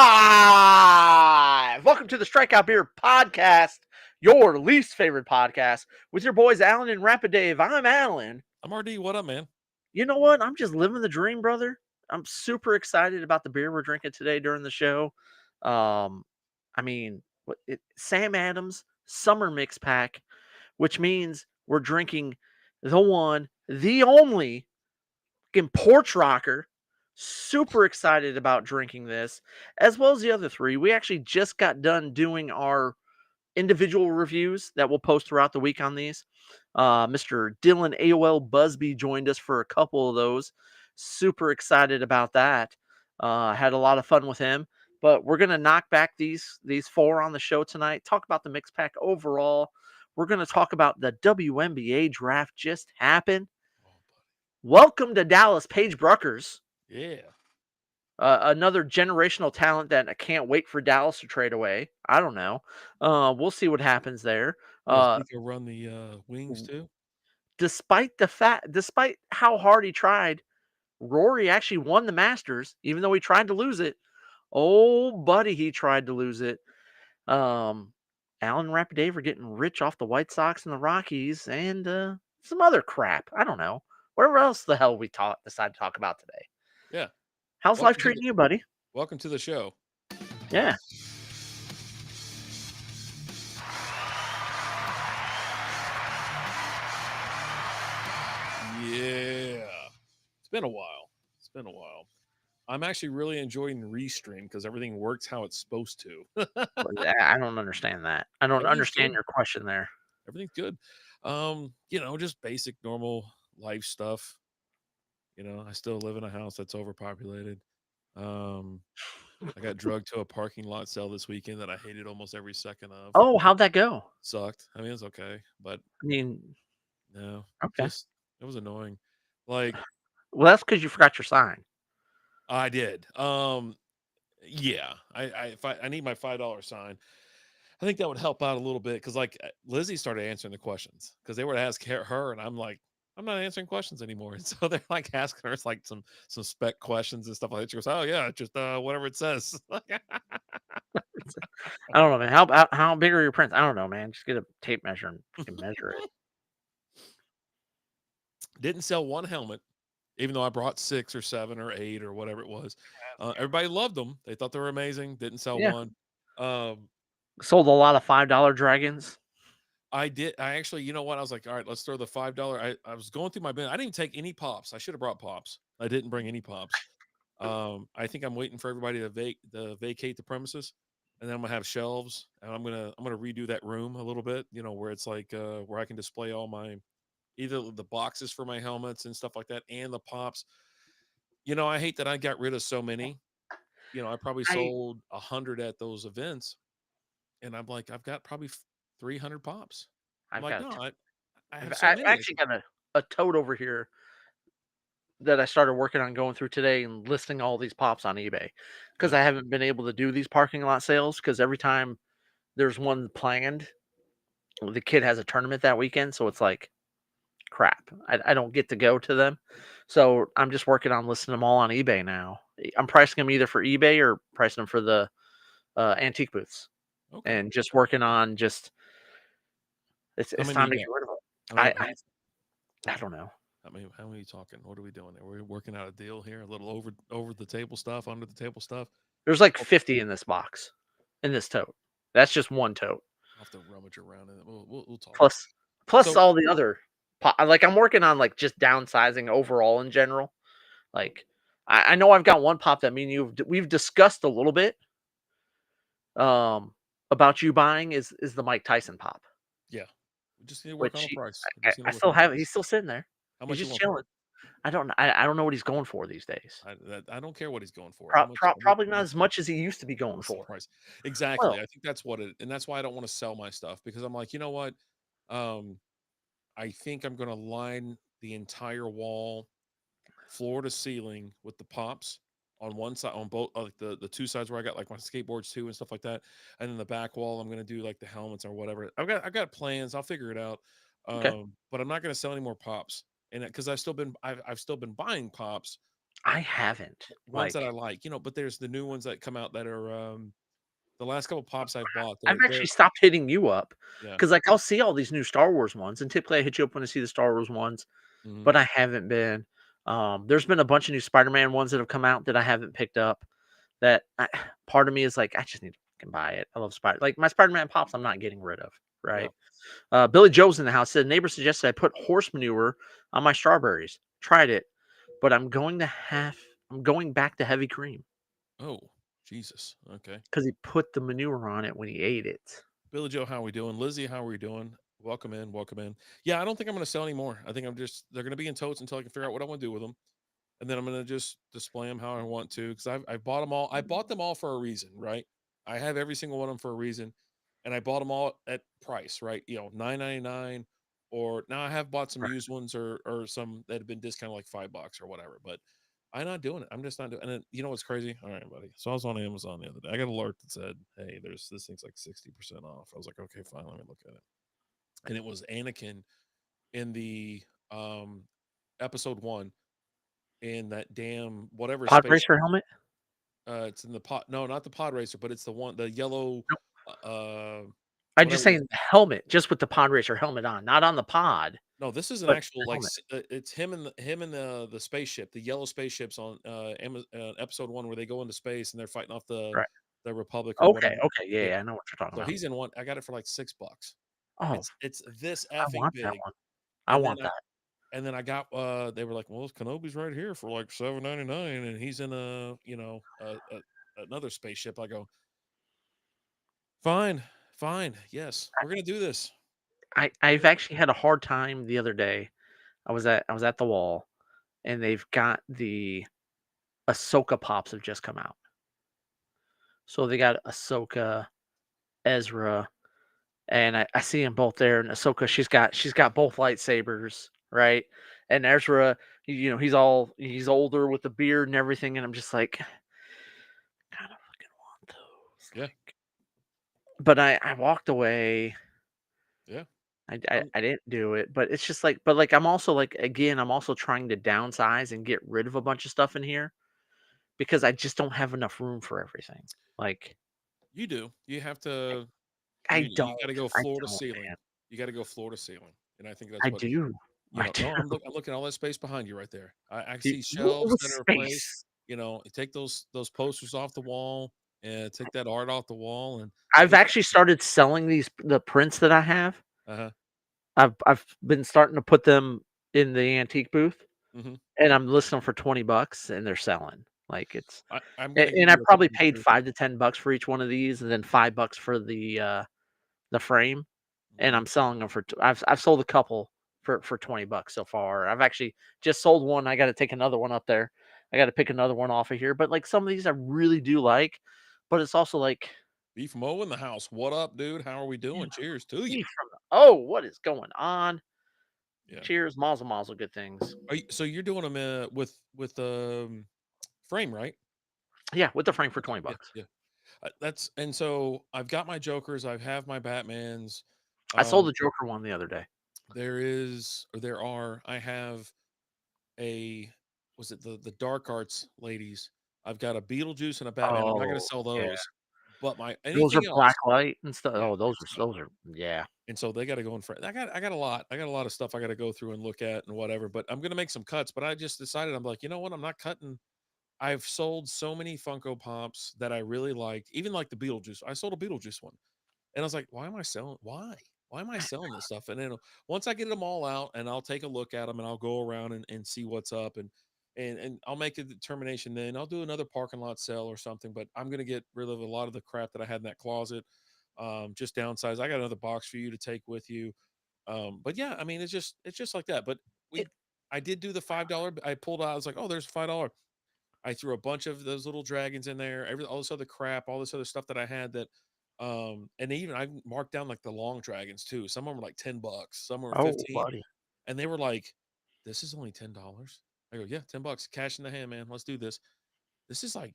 live. Welcome to the Strikeout Beer Podcast, your least favorite podcast, with your boys Alan and Rapid Dave. I'm Alan. I'm RD. What up, man? You know what? I'm just living the dream, brother. I'm super excited about the beer we're drinking today during the show. Um, Sam Adams Summer Mix Pack, which means we're drinking the one, the only porch rocker. Super excited about drinking this, as well as the other three. We actually just got done doing our individual reviews that we'll post throughout the week on these. Mr. Dylan AOL Busby joined us for a couple of those. Super excited about that. Had a lot of fun with him. But we're gonna knock back these four on the show tonight. Talk about the mix pack overall. We're gonna talk about the WNBA draft just happened. Welcome to Dallas, Paige Bruckers. Yeah. Another generational talent that I can't wait for Dallas to trade away. I don't know. We'll see what happens there. Will Zico run the wings too? Despite how hard he tried, Rory actually won the Masters, even though he tried to lose it. Oh, buddy, he tried to lose it. Alan and Rapid Dave are getting rich off the White Sox and the Rockies and some other crap. I don't know. Whatever else the hell we decide to talk about today. Yeah. How's life treating you, buddy? Welcome to the show. Yeah. Yeah. It's been a while. I'm actually really enjoying Restream because everything works how it's supposed to. I don't understand that. I don't understand good. your question there. Everything's good. Just basic normal life stuff. I still live in a house that's overpopulated. I got drugged to a parking lot sale this weekend that I hated almost every second of. Oh, how'd that go? Sucked. I mean, it's okay, but I mean, no, okay. it was annoying. Like, well, that's because you forgot your sign. I did. Yeah. I need my $5 sign. I think that would help out a little bit because, like, Lizzie started answering the questions because they were to ask her, and I'm like, I'm not answering questions anymore. And so they're like asking her like some spec questions and stuff like that. She goes, "Oh yeah, just whatever it says." I don't know, man. How big are your prints? I don't know, man. Just get a tape measure and you can measure it. Didn't sell one helmet, even though I brought 6 or 7 or 8 or whatever it was. Everybody loved them. They thought they were amazing. Didn't sell Yeah. one. Sold a lot of $5 dragons. I did. I actually, you know what? I was like, all right, let's throw the $5. I was going through my bin. I didn't even take any pops. I should have brought pops. I didn't bring any pops. I think I'm waiting for everybody to vacate the premises, and then I'm gonna have shelves, and I'm gonna redo that room a little bit. Where it's like where I can display all my either the boxes for my helmets and stuff like that, and the pops. I hate that I got rid of so many. I probably sold 100 at those events, and I'm like, I've got probably 300 pops. I'm like, no, I have so I've many. actually got a tote over here that I started working on going through today and listing all these pops on eBay because I haven't been able to do these parking lot sales because every time there's one planned, the kid has a tournament that weekend, so it's like crap. I don't get to go to them, so I'm just working on listing them all on eBay now. I'm pricing them either for eBay or pricing them for the antique booths, and just working on just it's time to get rid of them. I don't know. How many are you talking? What are we doing there? We're working out a deal here, a little over the table stuff, under the table stuff. There's like 50 in this box, in this tote. That's just one tote. I'll have to rummage around in it. We'll talk. Plus all the other like I'm working on like just downsizing overall in general. Like I know I've got one pop that we've discussed a little bit about you buying is the Mike Tyson pop. Yeah. We just need to work on the price. I still have it. He's still sitting there. How much he's just chilling. I don't know what he's going for these days. I don't care what he's going for. Probably not as much as he used to be going for. Price. Exactly. Well, I think that's what it, and that's why I don't want to sell my stuff because I'm like, you know what? I think I'm going to line the entire wall, floor to ceiling, with the pops on one side, on both, like the two sides where I got like my skateboards too and stuff like that, and then the back wall I'm going to do like the helmets or whatever. I've got plans. I'll figure it out. Okay. But I'm not going to sell any more pops, and because I've still been buying pops I haven't. Ones that I Like, like, but there's the new ones that come out that are, the last couple pops I've bought, I've they're actually stopped hitting you up yeah. because, like, I'll see all these new Star Wars ones, and typically I hit you up when I see the Star Wars ones, Mhm. but I haven't been. There's been a bunch of new Spider-Man ones that have come out that I haven't picked up. That part of me is like, I just need to fucking buy it. I love Spider. Like my Spider-Man pops, I'm not getting rid of. Yeah. Right. Billy Joe's in the house. Said neighbor suggested I put horse manure on my strawberries. Tried it, but I'm going back to heavy cream Oh, Jesus. Okay. because he put the manure on it when he ate it. Billy Joe, how we doing? Lizzie, how are we doing? Welcome in, welcome in. Yeah, I don't think I'm gonna sell anymore. I think they're gonna be in totes until I can figure out what I want to do with them. And then I'm gonna just display them how I want to because I bought them all. I bought them all for a reason, right? I have every single one of them for a reason, and I bought them all at price, right? 9.99, or now I have bought some Right. used ones or some that have been discounted like $5 or whatever. But I'm not doing it. I'm just not doing. And then, you know what's crazy? All right, buddy. So I was on Amazon the other day. I got an alert that said, "Hey, there's this thing's like 60% off." I was like, "Okay, fine. Let me look at it." And it was Anakin in the episode one in that damn whatever Pod space. racer helmet? It's in the pod. No, not the pod racer, but it's the yellow. No. Uh, I'm just whatever. saying the helmet, just with the pod racer helmet on, not on the pod, No, this is an but actual the like helmet. it's him and the spaceship, the yellow spaceships on episode one where they go into space and they're fighting off Right. the Republic or Okay. whatever. Okay. Yeah, Yeah. yeah. I know what you're talking So about. he's in one. I got it for like $6. Oh, It's this I effing want that big. one. I And then want I that. and then I got they were like, well, Kenobi's right here for like 7.99, and he's in another spaceship. I go, fine, fine, yes, we're gonna do this. I've actually had a hard time the other day. I was at the wall, and they've got the Ahsoka pops have just come out. So they got Ahsoka, Ezra, and I see them both there. And Ahsoka, she's got both lightsabers, right? And Ezra, he's older with the beard and everything, and I'm just like, kind of fucking want those. Yeah, But I walked away. yeah. I, I I'm I didn't do it, but it's just like, but like I'm also like again, I'm also trying to downsize and get rid of a bunch of stuff in here because I just don't have enough room for everything. Like You do. You have to. I You got don't, to go I floor to don't, ceiling. man. You got to go floor to ceiling, and I think that's I what do, I do. No, I'm looking at all that space behind you right there. I see What shelves was that are placed. space? Take those posters off the wall and take that art off the wall and I've put. actually started selling the prints that I have. Uh-huh. I've been starting to put them in the antique booth, Hmm. and I'm listing them for $20, and they're selling. Like it's, I'm and, gonna give and I you a tip probably here paid too. 5 to 10 bucks for each one of these, and then $5 for the frame. And Hmm. I'm selling them for I've sold a couple for $20 so far. I've actually just sold one. I got to take another one up there. I got to pick another one off of here. But like some of these I really do like, but it's also like, Beef Mo in the house. What up, dude? How are we you know, doing? Cheers to you. beef from oh, what is going on? Yeah. Cheers, mazel mazel, good things. So you're doing them with frame, right? Yeah, with the frame for Okay. 20 Yeah. bucks. Yeah. That's and so I've got my Jokers. I have my Batmans. I sold Um, the Joker one the other day. there are. I have a was it the dark arts ladies? I've got a Beetlejuice and a Batman. I'm not going to Oh, sell yeah. those, but my Those are anything black else, light and stuff. yeah. Oh, those are yeah. And so they got to go in front. I got a lot. I got a lot of stuff I got to go through and look at and whatever. But I'm going to make some cuts. But I just decided I'm like, you know what? I'm not cutting. I've sold so many Funko Pops that I really liked, even like the Beetlejuice. I sold a Beetlejuice one. And I was like, why am I selling? Why? Why am I selling this stuff? And then once I get them all out and I'll take a look at them and I'll go around and see what's up and I'll make a determination then. I'll do another parking lot sale or something, but I'm going to get rid of a lot of the crap that I had in that closet. Just downsize. I got another box for you to take with you. But yeah, I mean, it's just like that. But It, I did do the $5. I pulled out. I was like, oh, there's $5. I threw a bunch of those little dragons in there, all this other crap, all this other stuff that I had that and even I marked down like the long dragons too. Some of them were like $10, some were oh, 15, buddy. and they were like, this is only $10. I go, yeah, $10, cash in the hand, man. Let's do this. This is like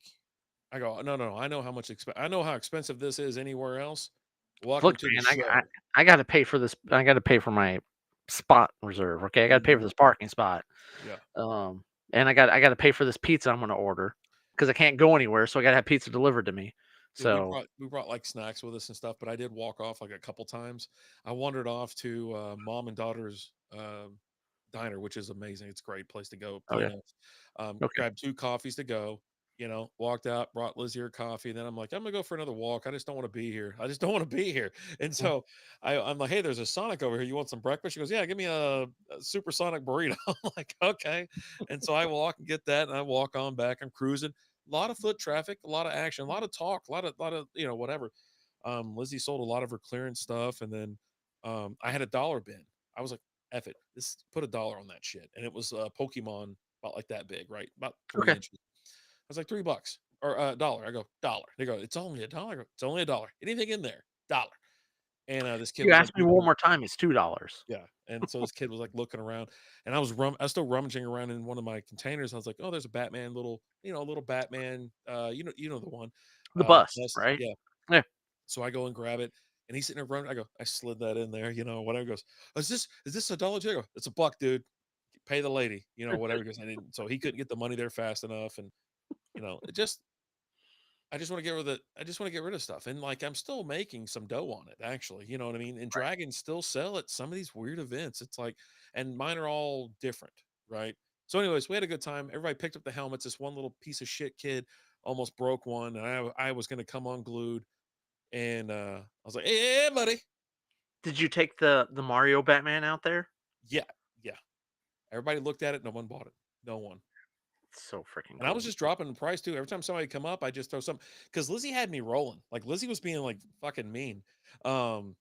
I go, no, no, no. I know how expensive this is anywhere else. Look, Welcome to the man, show. I gotta pay for this. I gotta pay for my spot reserve. Okay, I gotta pay for Mhm. this parking spot. Yeah. and I gotta pay for this pizza I'm gonna order because I can't go anywhere, so I gotta have pizza delivered to me. Dude, we So, brought like snacks with us and stuff, but I did walk off like a couple times. I wandered off to mom and daughter's diner, which is amazing. It's a great place to go. oh, yeah. Okay. Grabbed 2 coffees to go. Walked out, brought Lizzie her coffee. Then I'm like, I'm gonna go for another walk. I just don't want to be here. I just don't want to be here. And Mm. so I'm like, hey, there's a Sonic over here. You want some breakfast? She goes, yeah, give me a supersonic burrito. I'm like, okay. And so I walk and get that, and I walk on back. I'm cruising. A lot of foot traffic, a lot of action, a lot of talk, a lot of whatever. Lizzie sold a lot of her clearance stuff, and then I had a dollar bin. I was like, "F it, this put $1 on that shit," and it was Pokemon about like that big, right, about three Okay. inches. I was like, $3 or a dollar. I go dollar. They go, it's only $1. I go, it's only $1. Anything in there, dollar. And this kid You was like ask me one looking. more time, it's $2. Yeah, and so this kid was, like, looking around, and I was still rummaging around in one of my containers. I was like, "Oh, there's a Batman little Batman, you know the one, The bus, bust." right? Yeah. Yeah. So I go and grab it, and he's sitting there running. I go, I slid that in there, whatever. He goes, is this a dollar? I go, it's a buck, dude. Pay the lady, whatever. Because I didn't, so he couldn't get the money there fast enough, and it just I just want to get rid of I just want to get rid of stuff. And like I'm still making some dough on it, actually. You know what I mean? And Right. dragons still sell at some of these weird events. It's like, and mine are all different, right? So, anyways, we had a good time. Everybody picked up the helmets. This one little piece of shit kid almost broke one, and I was gonna come unglued. And I was like, hey, buddy. Did you take the Mario Batman out there? Yeah, yeah. Everybody looked at it, no one bought it. No one. It's so freaking And I was cool. just dropping the price too. Every time somebody come up, I just throw some because Lizzie had me rolling. Like Lizzie was being like fucking mean. Um,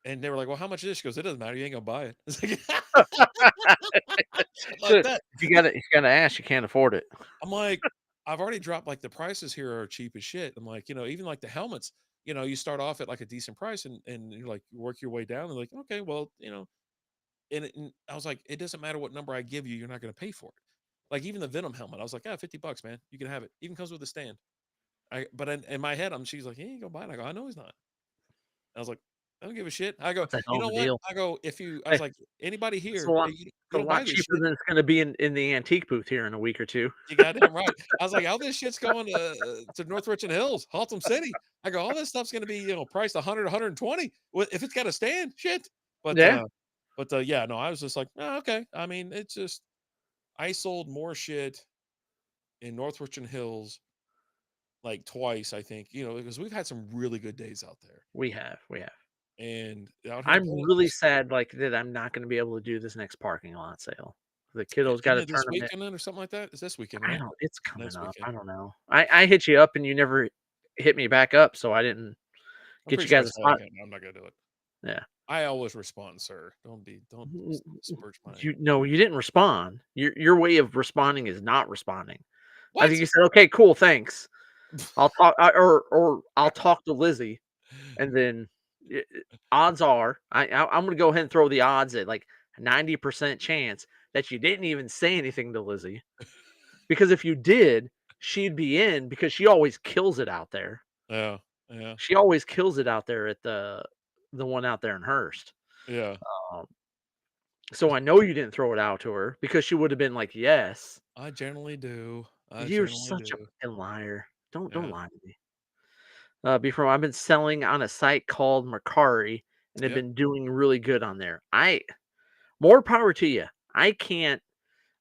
And they were like, "Well, how much is this?" She goes, "It doesn't matter. You ain't gonna buy it." It's like shit So, like that. if you gotta ask, you can't afford it. I'm like, I've already dropped like the prices here are cheap as shit. I'm like, even like the helmets, you start off at like a decent price and you like you work your way down. And like, okay, well, and I was like, it doesn't matter what number I give you, you're not gonna pay for it. Like even the Venom helmet, I was like, yeah, $50, man. You can have it. Even comes with a stand. But in my head, she's like, he ain't gonna buy it. I go, I know he's not. I was like, I don't give a shit. I go, It's a hell you of know a what? deal. I Hey, was like, anybody it's a here, lot you it's a don't buy lot this cheaper shit. than it's gonna be in the antique booth here in a week or 2. You goddamn right. I was like, all this shit's going to North Richland Hills, Haltom City. I go, all this stuff's going to be, priced 100, 120. If it's got a stand, shit. But, Yeah, yeah, no, I was just like, oh, okay. I mean, it's just, I sold more shit in North Richland Hills like twice, I think, because we've had some really good days out there. we have. And out here in I'm really Holderness, sad, like, that I'm not gonna be able to do this next parking lot sale. The kiddo's got isn't a it this tournament. weekend then or something like that? It's this weekend, I right? don't It's coming Next up. weekend. I don't know. I hit you up and you never hit me back up, so I didn't I'm get pretty you sure I guys a said, spot. okay, no, I'm not going to do it. Yeah. I always respond, sir. Don't N smirch my. You No, you didn't respond. Your way of responding is not responding. I think What? you said, "Okay, cool, thanks. I'll talk," or "I'll talk to Lizzie," and then odds are, I'm gonna go ahead and throw the odds at, like, 90% chance that you didn't even say anything to Lizzie, because if you did, she'd be in because she always kills it out there. Yeah, yeah, She always kills it out there at the one out there in Hearst. yeah. Um, so I know you didn't throw it out to her because she would have been like, "Yes." I generally do. I You're generally such a do. fucking liar. Don't Yeah, lie to me. Before I've been selling on a site called Mercari and have yep. been doing really good on there. More power to you. I can't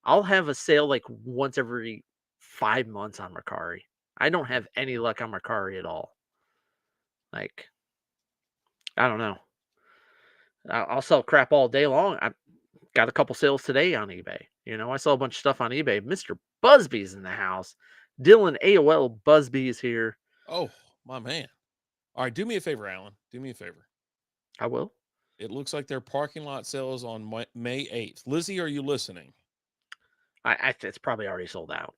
I'll have a sale like once every 5 months on Mercari. I don't have any luck on Mercari at all. Like, I don't know. I'll sell crap all day long. I got a couple sales today on eBay. I sell a bunch of stuff on eBay. Mr. Busby's in the house. Dylan AOL Busby is here. Oh, my man. All right, do me a favor, Alan. Do me a favor. I will. It looks like their parking lot sales on May 8th. Lizzie, are you listening? It's probably already sold out.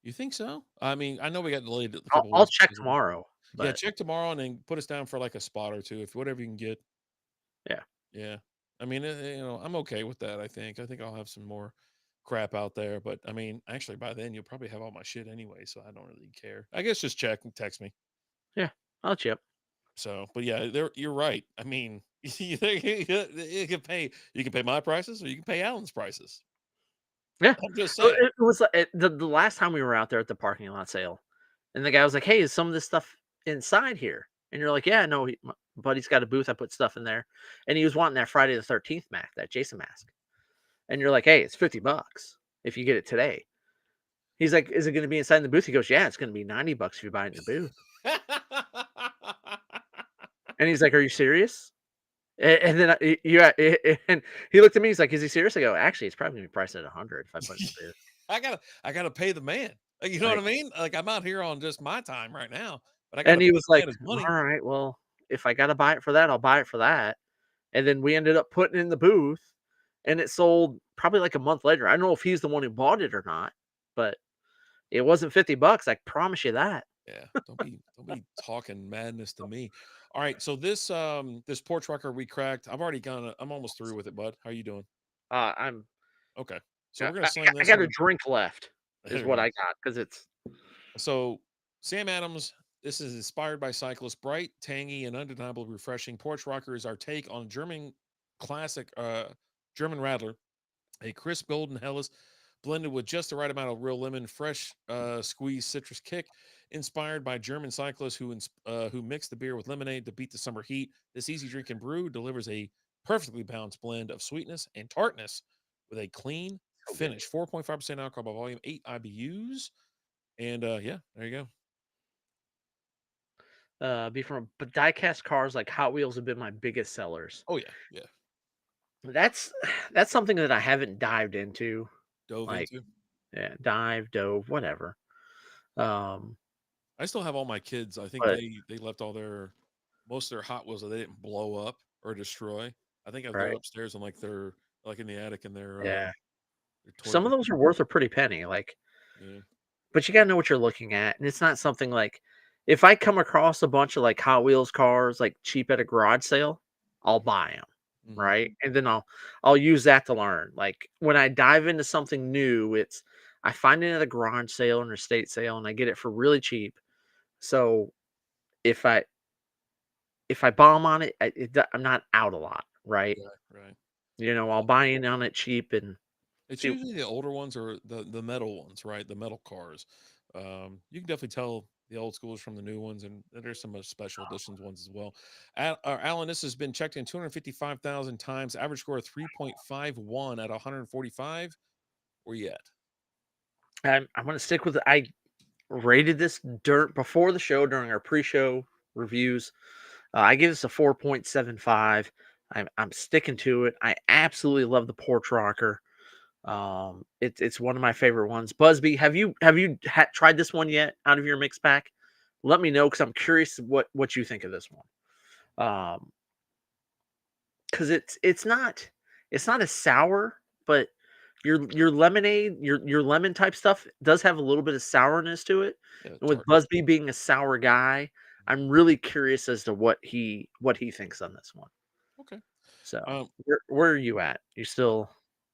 You think so? I mean, I know we got delayed a I'll, couple I'll weeks check because of. tomorrow, Yeah, but check tomorrow and then put us down for like a spot or two, if whatever you can get. yeah, Yeah. I mean, I'm okay with that. I think I'll have some more crap out there, but I mean, actually by then you'll probably have all my shit anyway, so I don't really care. I guess just check and text me. yeah, I'll chip. So, but yeah, you're right. I mean, you can pay my prices or you can pay Alan's prices. Yeah. I'm just Well, saying. it was, the last time we were out there at the parking lot sale, and the guy was like, "Hey, is some of this stuff inside here?" And you're like, "Yeah, no, my buddy's got a booth. I put stuff in there." And he was wanting that Friday the 13th mask, that Jason mask. And you're like, "Hey, it's $50 if you get it today." He's like, "Is it gonna be inside the booth?" He goes, "Yeah, it's gonna be $90 if you buy it in the booth." And he's like, "Are you serious?" And then yeah, and he looked at me. He's like, "Is he serious?" I go, "Actually, it's probably gonna be priced at 100 if I put it in the booth." I gotta pay the man. You know what Like, I mean? Like, I'm out here on just my time right now, but I gotta and pay he was the like, man his money. "All right, well, if I gotta buy it for that, I'll buy it for that." And then we ended up putting it in the booth, and it sold probably like a month later. I don't know if he's the one who bought it or not, but it wasn't $50. I promise you that. Yeah, don't be talking madness to me. All right, so this porch record we cracked. I'm almost through with it, bud. How you doing? I'm Okay. So we're gonna slam I this got a one. drink left, is There we what go. I got because it's So Sam Adams, this is inspired by cyclists, bright, tangy, and undeniably refreshing. Porch Rocker is our take on German classic German Radler, a crisp golden Helles blended with just the right amount of real lemon, fresh squeezed citrus kick, inspired by German cyclists who mix the beer with lemonade to beat the summer heat. This easy drinking brew delivers a perfectly balanced blend of sweetness and tartness with a clean so good. finish. 4.5% alcohol by volume, 8 IBUs. And yeah, there you go. Be from but diecast cars like Hot Wheels have been my biggest sellers. Oh yeah, yeah. That's that's something that I haven't dived into, Dove like, into. yeah, dive, dove, whatever. Um, I still have all my kids. I think but they left all their most of their Hot Wheels that they didn't blow up or destroy. I think they're right, upstairs in like in the attic in yeah, their toy some of room. those are worth a pretty penny, like, Yeah. but you gotta know what you're looking at, and it's not something like if I come across a bunch of, like, Hot Wheels cars, like, cheap at a garage sale, I'll buy them, Hmm. right? And then I'll use that to learn, like, when I dive into something new, it's I find it at a garage sale or an estate sale, and I get it for really cheap, so if I if I bomb on it, I'm not out a lot, right? Right. Right. You know, I'll Yeah. buy in on it cheap and It's see. usually the older ones or the metal ones, right? The metal cars. You can definitely tell the old schools from the new ones, and there's some special editions ones as well. Alan, this has been checked in 255,000 times. Average score of 3.51 out of 145. Where you at? I'm gonna stick with it. I rated this dirt before the show during our pre-show reviews. I give this a 4.75. I'm sticking to it. I absolutely love the porch rocker. It's one of my favorite ones. Busby, have you tried this one yet out of your mix pack? Let me know because I'm curious what you think of this one. Um, because it's not a sour, but your lemonade, your lemon type stuff does have a little bit of sourness to it. Yeah, And with tartness. Busby being a sour guy, I'm really curious as to what he thinks on this one. Okay. So Um, where are you at? You still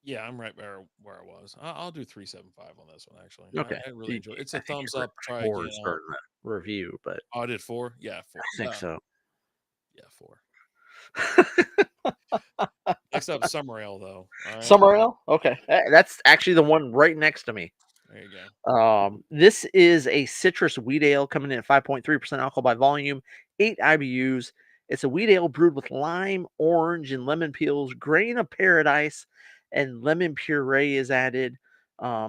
yeah, I'm right where I was. I'll do 375 on this one. Actually, okay? I really You, enjoy it. It's I a think you thumbs were up. Try again. fours during the review, but Oh, I did 4. Yeah, I 4. think so. Yeah, 4. Next up, Summer Ale, though. All right, Summer ale? Okay. That's actually the one right next to me. there you go. This is a citrus wheat ale coming in at 5.3% alcohol by volume, 8 IBUs. It's a wheat ale brewed with lime, orange, and lemon peels, grain of paradise, and lemon puree is added.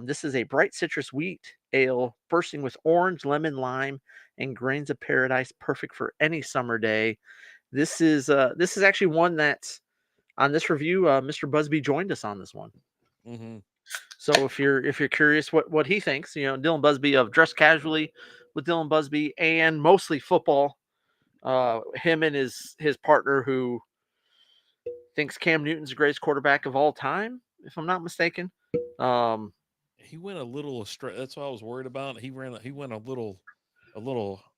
This is a bright citrus wheat ale bursting with orange, lemon, lime, and grains of paradise, perfect for any summer day. This is actually one that's on this review. Mr. Busby joined us on this one. Hmm. So if you're curious what he thinks, Dylan Busby of Dress Casually with Dylan Busby and mostly football. Him and his partner who thinks Cam Newton's the greatest quarterback of all time, if I'm not mistaken. Um, He went a little astray. That's what I was worried about. He went a little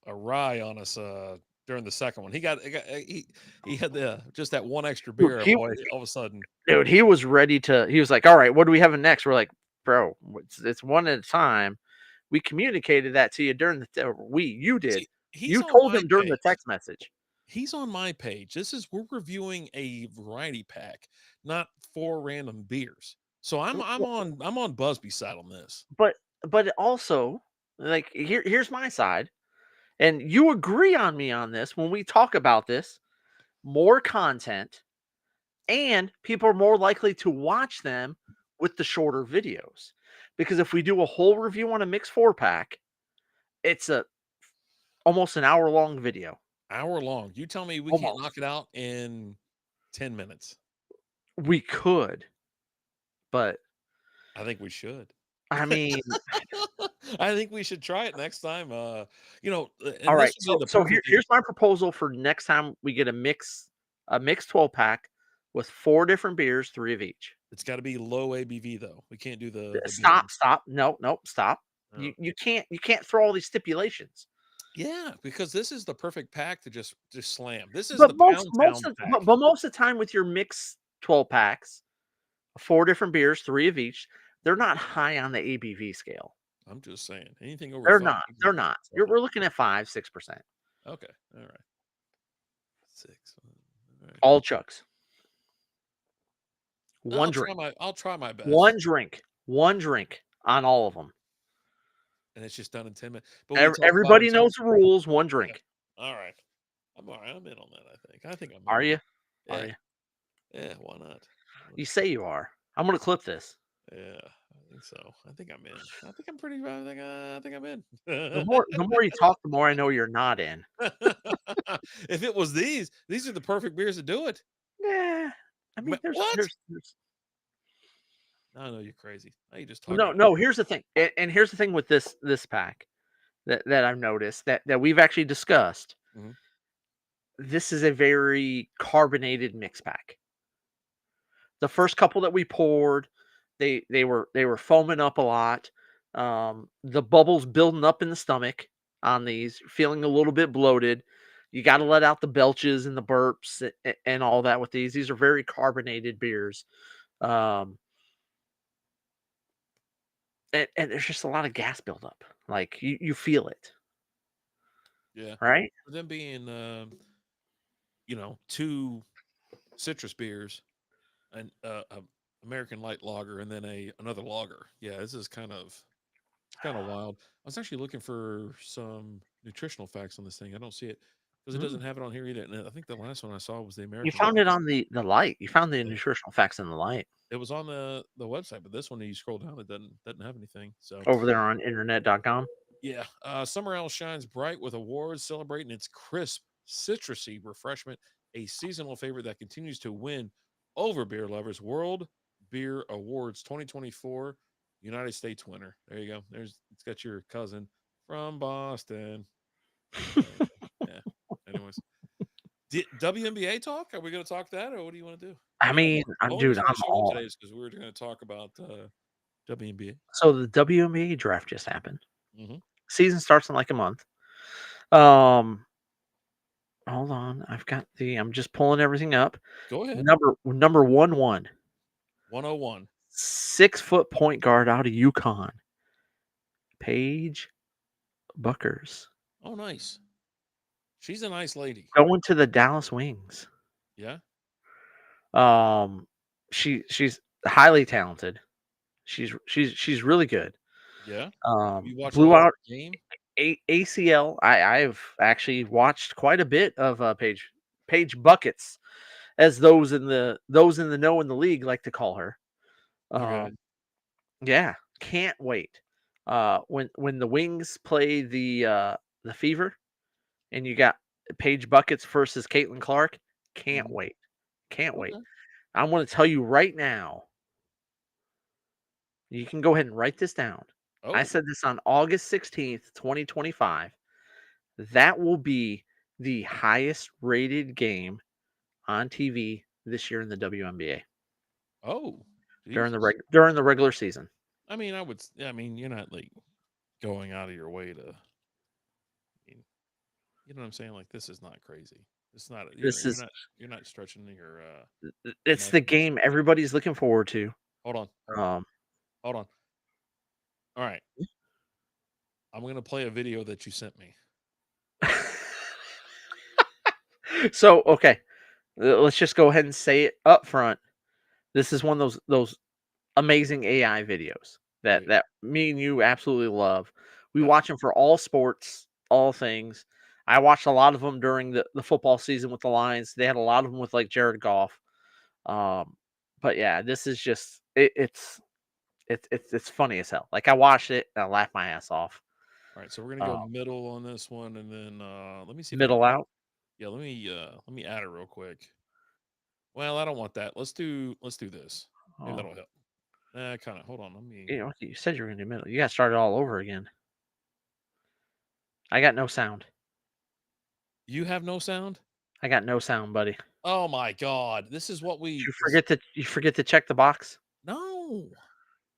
awry on us during the second one. He had the just that one extra dude, beer, and he boy, all of a sudden, he was ready to. He was like, "All right, what do we have next?" We're like, "Bro, it's one at a time." We communicated that to you during you did. see, he's You on told my him during the page. text message. He's on my page. We're reviewing a variety pack, not 4 random beers. So I'm on Busby's side on this. But but also, like, here's my side, and you agree on me on this when we talk about this, more content, and people are more likely to watch them with the shorter videos. Because if we do a whole review on a mixed 4-pack, it's a almost an hour-long video. Hour long. You tell me we can't knock Almost. it out in 10 minutes. We could, but, I think we should. I mean, I think we should try it next time. And this alright, would be the so perfect thing. here's my proposal for next time we get a mixed 12-pack with 4 different beers, 3 of each. It's got to be low ABV though. We can't do the Stop, medium. stop. No, no, stop. Oh. You can't throw all these stipulations. Yeah, because this is the perfect pack to just slam. This is But the Pound Town pack. most of the time with your mixed 12 packs, 4 different beers, 3 of each, they're not high on the ABV scale. I'm just saying, anything over They're 5 not. is They're a not. problem. We're looking at 5, 6%. Okay, all right, 6. All right, All chugs. One I'll drink. try my best, One drink. One drink on all of them. and it's just done in 10 minutes. But we talk about them Everybody knows the rules. One Yeah. drink. All right, I'm all right. I'm in on that. I think I'm Are in. you? Are Yeah, you? yeah. Why not? You say you are. I'm gonna clip this. Yeah, I think so. I think I'm in. I think I'm pretty. I think I'm in. The more you talk, the more I know you're not in. If it was these are the perfect beers to do it. Yeah. I mean, What? there's I know you're crazy. Now you just talking no, about no. beer. Here's the thing, and here's the thing with this pack that I've noticed that we've actually discussed. Mhm. This is a very carbonated mix pack. The first couple that we poured, they were foaming up a lot. The bubbles building up in the stomach on these, feeling a little bit bloated. You got to let out the belches and the burps and all that with these. These are very carbonated beers. Um, and there's just a lot of gas buildup. Like you feel it, Yeah. right? For them being, 2 citrus beers, and a American light lager, and then another lager. Yeah, this is kind of wild. I was actually looking for some nutritional facts on this thing. I don't see it because it Mm. doesn't have it on here either. And I think the last one I saw was the You American found it light. on the light. You found the Yeah. nutritional facts in the light It was on the website, but this one you scroll down, it doesn't have anything. So over there on internet.com. yeah, Summer Ale shines bright with awards celebrating its crisp, citrusy refreshment, a seasonal favorite that continues to win over beer lovers. World Beer Awards 2024 United States winner. There you go. It's got your cousin from Boston. Yeah. Anyways, WNBA talk? Are we going to talk that, or what do you want to do? I mean, The only dude, reason I I'm showed up all today is because we were going to talk about WNBA. so the WNBA draft just happened. Hmm. Season starts in like a month. Um, hold on, I'm just pulling everything up. Go ahead. Number 1 101. 6-foot point guard out of UConn, Paige Buckers, Oh, nice. She's a nice lady. going to the Dallas Wings. Yeah. Um, she's highly talented. She's really good. Yeah. Have you watched a Blew lot of out the game? ACL. I've actually watched quite a bit of Paige buckets, as those in the know in the league like to call her. Okay. Um, yeah, can't wait. When the Wings play the Fever, and you got Paige buckets versus Caitlin Clark, can't Mhm. wait, can't wait. Okay. I'm going to tell you right now. You can go ahead and write this down. I Oh. said this on August 16th, 2025. That will be the highest rated game on TV this year in the WNBA Oh, during Jesus. the regular season. I mean, I mean, you're not like going out of your way to, I mean, you know what I'm saying? Like, this is not crazy. It's not, This is you're not stretching your it's the imagination. game everybody's looking forward to. Hold on. Um, Hold on. All right. I'm going to play a video that you sent me. so okay, let's just go ahead and say it up front. This is one of those amazing AI videos that Right. that me and you absolutely love. We Yep. watch them for all sports, all things. I watched a lot of them during the football season with the Lions. They had a lot of them with like Jared Goff. Um, but yeah, this is just it's funny as hell. Like I watched it and I laughed my ass off. All right. So we're gonna Uh, go middle on this one, and then let me see if I can. middle out. Yeah. Let me add it real quick. Well, I don't want that. Let's do this. Maybe Oh, that'll help. Kind of. Hold on. Let me. you said you were gonna do middle. You got to start it all over again. I got no sound. You have no sound. I got no sound, buddy. Oh my god. This is what Did we. you forget to check the box? No.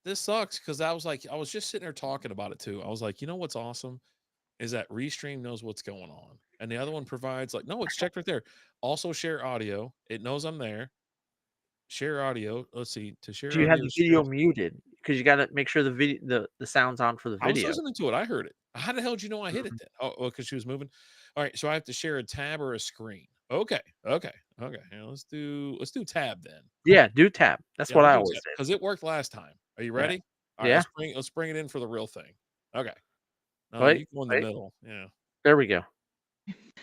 This sucks because I was just sitting there talking about it too. I was like, you know what's awesome is that Restream knows what's going on, and the other one provides like, no, it's checked right there. Also share audio. It knows I'm there. Share audio. Let's see to Do share you have audio the video strips. muted? Because you gotta make sure the video the sound's on for the I was video. listening to it. I heard it. How the hell did you know I hit it Mhm. then? Oh, because she was moving. All right, so I have to share a tab or a screen. Okay, okay. Yeah, let's do tab then. Yeah, do tap. That's Yeah, what we'll I do always tab did. because it worked last time. Are you Yeah. ready? All right, Yeah. let's bring it in for the real thing. Okay. No, Wait, you go in the wait. middle. Yeah. There we go.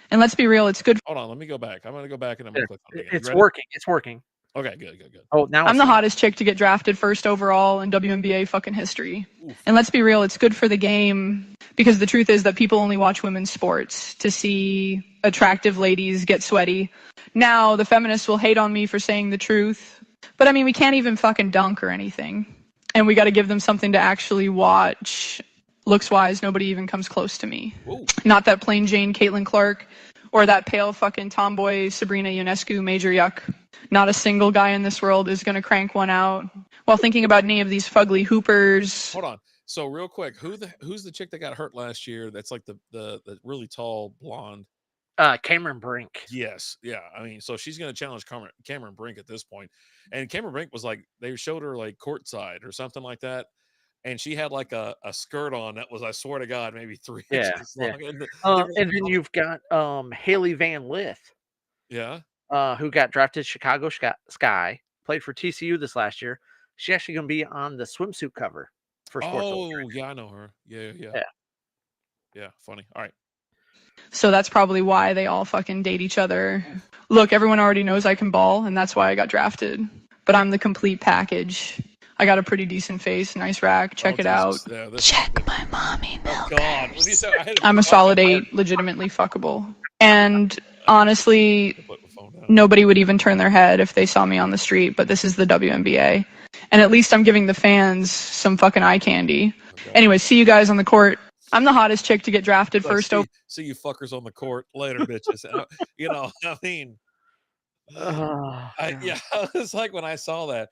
And let's be real, it's good. Hold on. Let me go back. I'm gonna go back and I'm Yeah. gonna click on it again. You It's ready? working. It's working. Okay. Good. Oh, now I'm it's the not. hottest chick to get drafted first overall in WNBA fucking history. Oof. And let's be real, it's good for the game because the truth is that people only watch women's sports to see attractive ladies get sweaty. Now, the feminists will hate on me for saying the truth, but I mean, we can't even fucking dunk or anything. And we got to give them something to actually watch. Looks wise, nobody even comes close to me. Whoa. Not that plain Jane Caitlin Clark or that pale fucking tomboy Sabrina Ionescu Major Yuck. Not a single guy in this world is going to crank one out while thinking about any of these fugly hoopers. Hold on. So real quick, who's the chick that got hurt last year? That's like the really tall blonde. Cameron Brink. Yes, yeah. I mean, so she's going to challenge Cameron Brink at this point, and Cameron Brink was like they showed her like courtside or something like that, and she had like a skirt on that was, I swear to God, maybe 3 Yeah, inches yeah. long, and they were like, And then you've got Haley Van Lith, yeah. who got drafted Chicago Sky, played for TCU this last year. She's actually going to be on the swimsuit cover for Sports Oh, Illustrated. yeah, I know her. Yeah. Yeah. Yeah, funny. All right. So that's probably why they all fucking date each other. Look, everyone already knows I can ball, and that's why I got drafted. But I'm the complete package. I got a pretty decent face, nice rack. Oh, Check it out. Jesus. Yeah, Check my mommy oh God. When you milkers. said I had to I'm a pause it, solid 8, legitimately fuckable. And honestly, I put the phone down. nobody would even turn their head if they saw me on the street, but this is the WNBA. And at least I'm giving the fans some fucking eye candy. Okay. Anyway, see you guys on the court. I'm the hottest chick to get drafted Like, first see you fuckers on the court later, bitches. I mean, Oh, God. yeah, it's like when I saw that,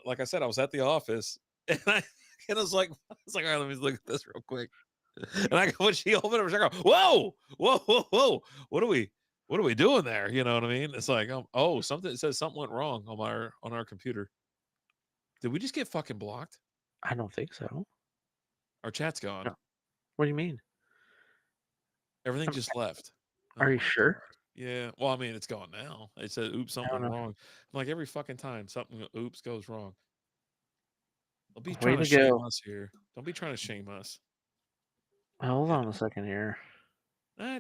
like I said, I was at the office and I was like, all right, let me look at this real quick. And when she opened it, I go, whoa, what are we doing there? You know what I mean? It's like, something, it says something went wrong on our computer. Did we just get fucking blocked? I don't think so. Our chat's gone. No. What do you mean? Everything just left. Are Oh you my sure? God. Yeah. Well, I mean, it's gone now. It said, oops, I something don't went know. wrong. I'm like, every fucking time something oops goes wrong. Don't be Way trying to to shame go. us here. Don't be trying to shame us. Hold Yeah. on a second here.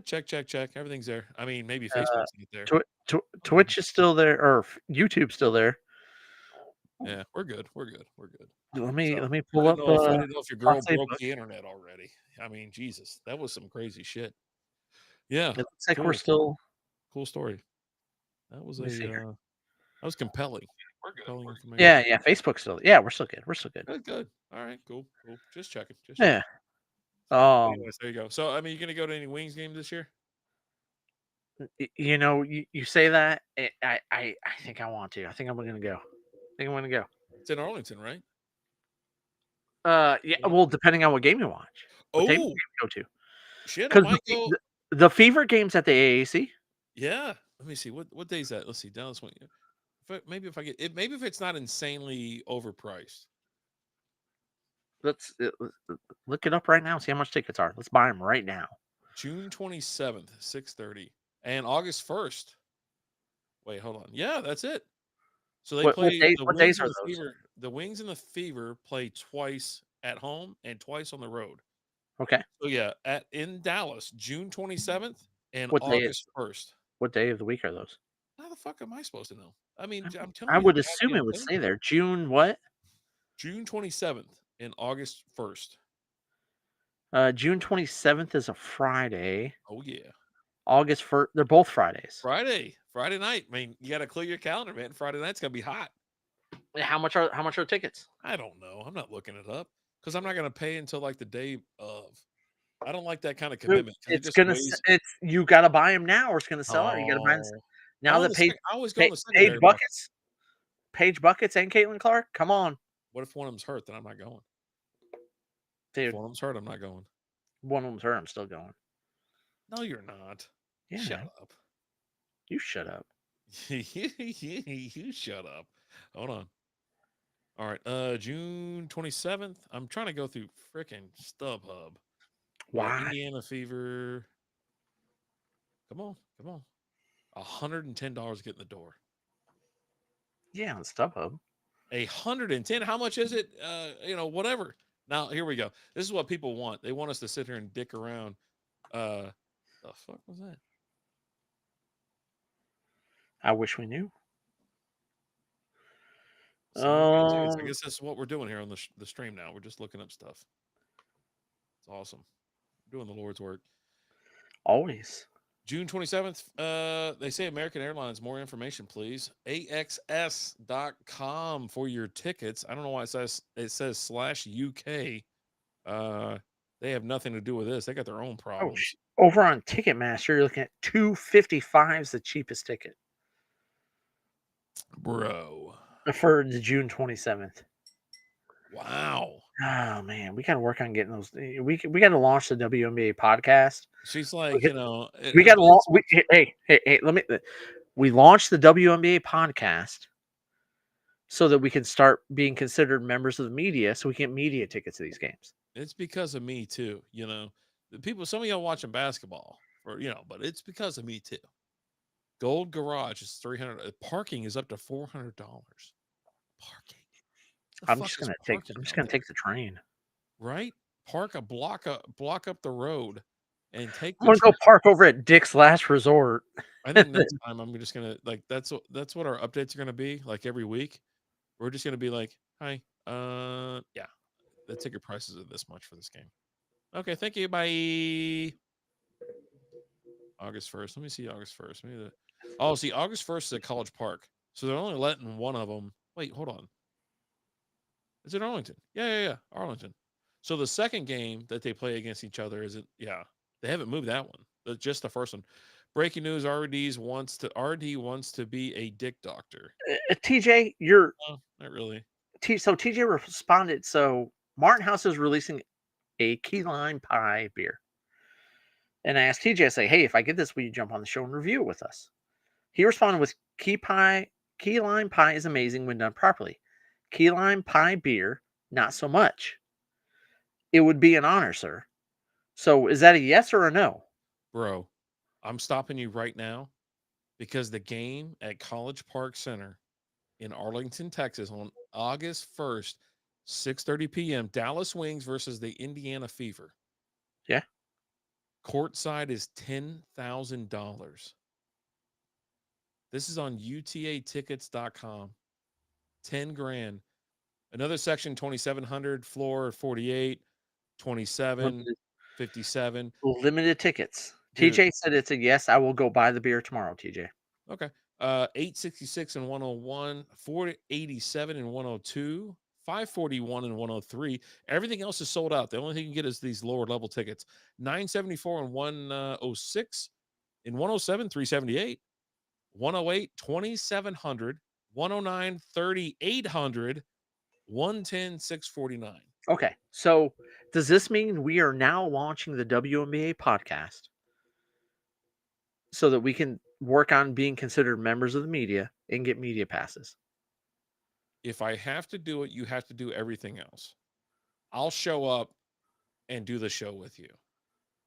Check. Everything's there. I mean, maybe Uh, Facebook's not there. Twitch is still there, or YouTube's still there. Yeah, we're good. Let So me I pull didn't up know if I didn't know if your girl broke Facebook. the internet already. I mean, Jesus, that was some crazy shit. Yeah, It looks like we're cool, still. cool story. That was Let me see here. that was compelling. Compelling information. Yeah, Facebook's still. Yeah, we're still good. We're still good. Good. All right, cool. Just checking. Yeah. So, anyways, there you go. So, I mean, you gonna go to any Wings games this year? You say that. I think I want to. I think I'm gonna go. I think I'm gonna go. It's in Arlington, right? Yeah. Well, depending on what game you watch, what game Oh you go to, shit! I because might go. the Fever game's at the AAC. Yeah. Let me see. What day is that? Let's see. Dallas. Maybe if I get it. Maybe if it's not insanely overpriced. Let's look it up right now. See how much tickets are. Let's buy them right now. June 27th, 6:30, and August 1st. Wait, hold on. Yeah, that's it. So they What play the what Wings days and are the those? Fever. The Wings and the Fever play twice at home and twice on the road. Okay. So yeah, in Dallas, June 27th and What day August 1st. what day of the week are those? How the fuck am I supposed to know? I mean, I'm telling I you the would assume goddamn it would thing. say there. June what? June 27th and August 1st. June 27th is a Friday. Oh yeah. August 1st, they're both Fridays. Friday night. I mean, you got to clear your calendar, man. Friday night's gonna be hot. How much are tickets? I don't know. I'm not looking it up because I'm not gonna pay until like the day of. I don't like that kind of Dude, commitment because it just weighs. it's you gotta buy them now or it's gonna sell out. You gotta buy them Oh, now that I always go in the Paige secondary market. Buckets, Paige Buckets and Caitlin Clark, come on. What if one of them's hurt? Then I'm not going. If Dude, one of them's hurt, I'm not going. one of them's her, I'm still going. No, you're not. Yeah, Shut man. up. You shut up. You shut up. Hold on. All right. June 27th. I'm trying to go through freaking StubHub. Why? Indiana Fever. Come on. $110 to get in the door. Yeah, on StubHub. 110. How much is it? Whatever. Now here we go. This is what people want. They want us to sit here and dick around. The fuck was that? I wish we knew. Sign tickets. I guess that's what we're doing here on the stream now. We're just looking up stuff. It's awesome. We're doing the Lord's work. Always. June 27th. They say American Airlines. More information, please. AXS.com for your tickets. I don't know why it says /UK. They have nothing to do with this. They got their own problems. Over on Ticketmaster, you're looking at $255 is the cheapest ticket. Bro. For the June 27th. Wow. Oh man, we got to work on getting those. We got to launch the WNBA podcast. She's like, we got to launch. Hey, let me. We launched the WNBA podcast so that we can start being considered members of the media, so we get media tickets to these games. It's because of me too. The people. Some of y'all watching basketball, but it's because of me too. Gold Garage is $300. Parking is up to $400. Parking. I'm just gonna take the train. Right? Park block up the road and take I'm gonna go park over at Dick's Last Resort. I think next time I'm just gonna that's what our updates are gonna be like every week. We're just gonna be like, hi, yeah, the ticket prices are this much for this game. Okay, thank you. Bye. August 1st. Let me see August 1st. See, August 1st is at College Park. So they're only letting one of them. Wait, hold on. Is it Arlington? Yeah. Arlington. So the second game that they play against each other is they haven't moved that one. Just the first one. Breaking news: RD wants to be a dick doctor. TJ, not really. So TJ responded. So Martin House is releasing a key lime pie beer, and I asked TJ, I say, hey, if I get this, will you jump on the show and review it with us? He responded with key lime pie is amazing when done properly. Key lime pie beer, not so much. It would be an honor, sir. So is that a yes or a no? Bro, I'm stopping you right now because the game at College Park Center in Arlington, Texas on August 1st, 6:30 p.m., Dallas Wings versus the Indiana Fever. Yeah. Courtside is $10,000. This is on utatickets.com. 10 grand. Another section, 2,700, floor 48, 27, 57. Limited tickets. Dude. TJ said it's a yes. I will go buy the beer tomorrow, TJ. Okay. 866 and 101, 487 and 102, 541 and 103. Everything else is sold out. The only thing you can get is these lower level tickets. 974 and 106, in 107, 378, 108, 2,700, 109, 3,800, 110, 649. Okay. So does this mean we are now launching the WNBA podcast so that we can work on being considered members of the media and get media passes? If I have to do it, you have to do everything else. I'll show up and do the show with you,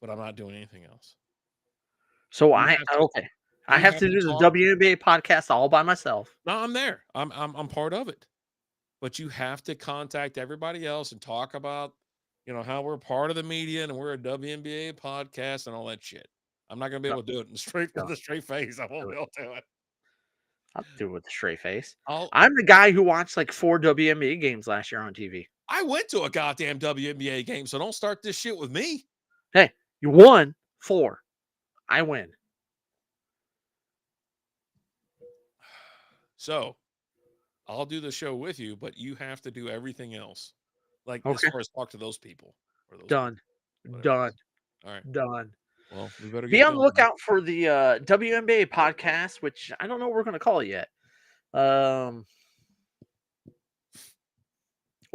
but I'm not doing anything else. So okay. I You have have to to do the talk. WNBA podcast all by myself. No, I'm there. I'm part of it. But you have to contact everybody else and talk about, how we're part of the media and we're a WNBA podcast and all that shit. I'm not gonna be No, able to do it with no, a straight face. I won't do be it. able to do it. I'll do it with a straight face. I'll I'm the guy who watched like 4 WNBA games last year on TV. I went to a goddamn WNBA game, so don't start this shit with me. Hey, you won 4. I win. So I'll do the show with you, but you have to do everything else. Like as Okay. far as talk to those people or those people, Done. whatever it Done. is. All right. Done. Well, we better Be get on the going. lookout for the WNBA podcast, which I don't know what we're going to call it yet. We'll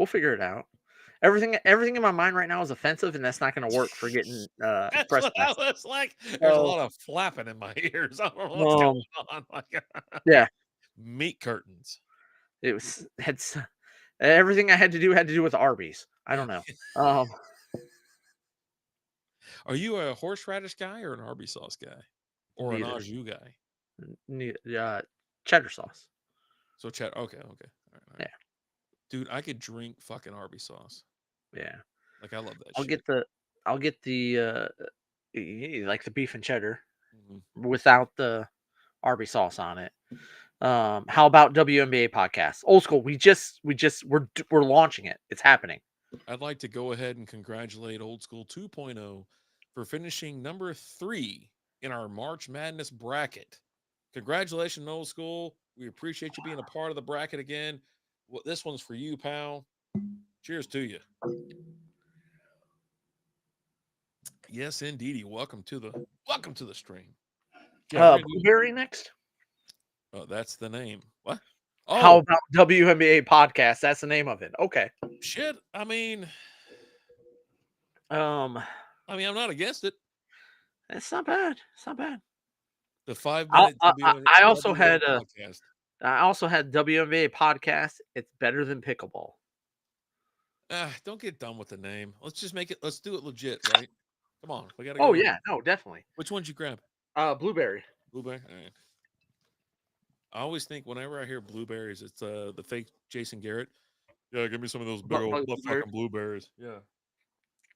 figure it out. Everything in my mind right now is offensive, and that's not going to work for getting That's press what pass. I was like. There's a So, lot of flapping in my ears. I don't know what's going on. Like, yeah, meat curtains. it was everything I had to do with Arby's. I don't know. Are you a horseradish guy or an Arby's sauce guy? Or an Neither. au jus guy? Cheddar sauce. So chat. Okay. All right. Yeah. Dude, I could drink fucking Arby's sauce. Yeah. Like I love that I'll shit. get the like the beef and cheddar Mhm. without the Arby's sauce on it. How about WNBA podcast? Old school. We're launching it. It's happening. I'd like to go ahead and congratulate Old School 2.0 for finishing number 3 in our March Madness bracket. Congratulations, Old School. We appreciate you being a part of the bracket again. Well, this one's for you, pal. Cheers to you. Yes, indeedy. Welcome to the stream. Yeah, Blueberry next. Oh, that's the name. What? How Oh, about WNBA podcast? That's the name of it. Okay. shit. I mean, Um, I'm not against it. it's not bad. It's not bad. The 5-minute I also had podcast. WNBA podcast. It's better than pickleball. Don't get done with the name. Let's just make it. Let's do it legit, right? Come on, we gotta go. Oh yeah, no, definitely. Which one'd you grab? Blueberry. Blueberry. All right. I always think whenever I hear blueberries, it's the fake Jason Garrett. Yeah, give me some of those big old fucking blueberries. Yeah.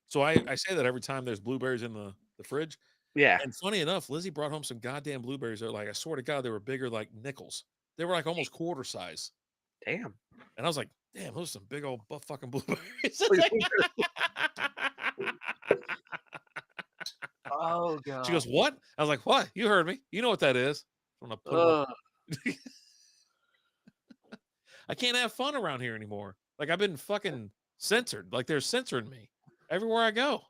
So I say that every time there's blueberries in the fridge. Yeah. And funny enough, Lizzie brought home some goddamn blueberries. They're like, I swear to God, they were bigger like nickels. They were like almost quarter size. Damn. And I was like, damn, those are some big old fucking blueberries. Oh god. She goes, what? I was like, what? You heard me. You know what that is. I'm gonna put them I can't have fun around here anymore. Like I've been fucking censored. Like they're censoring me everywhere I go.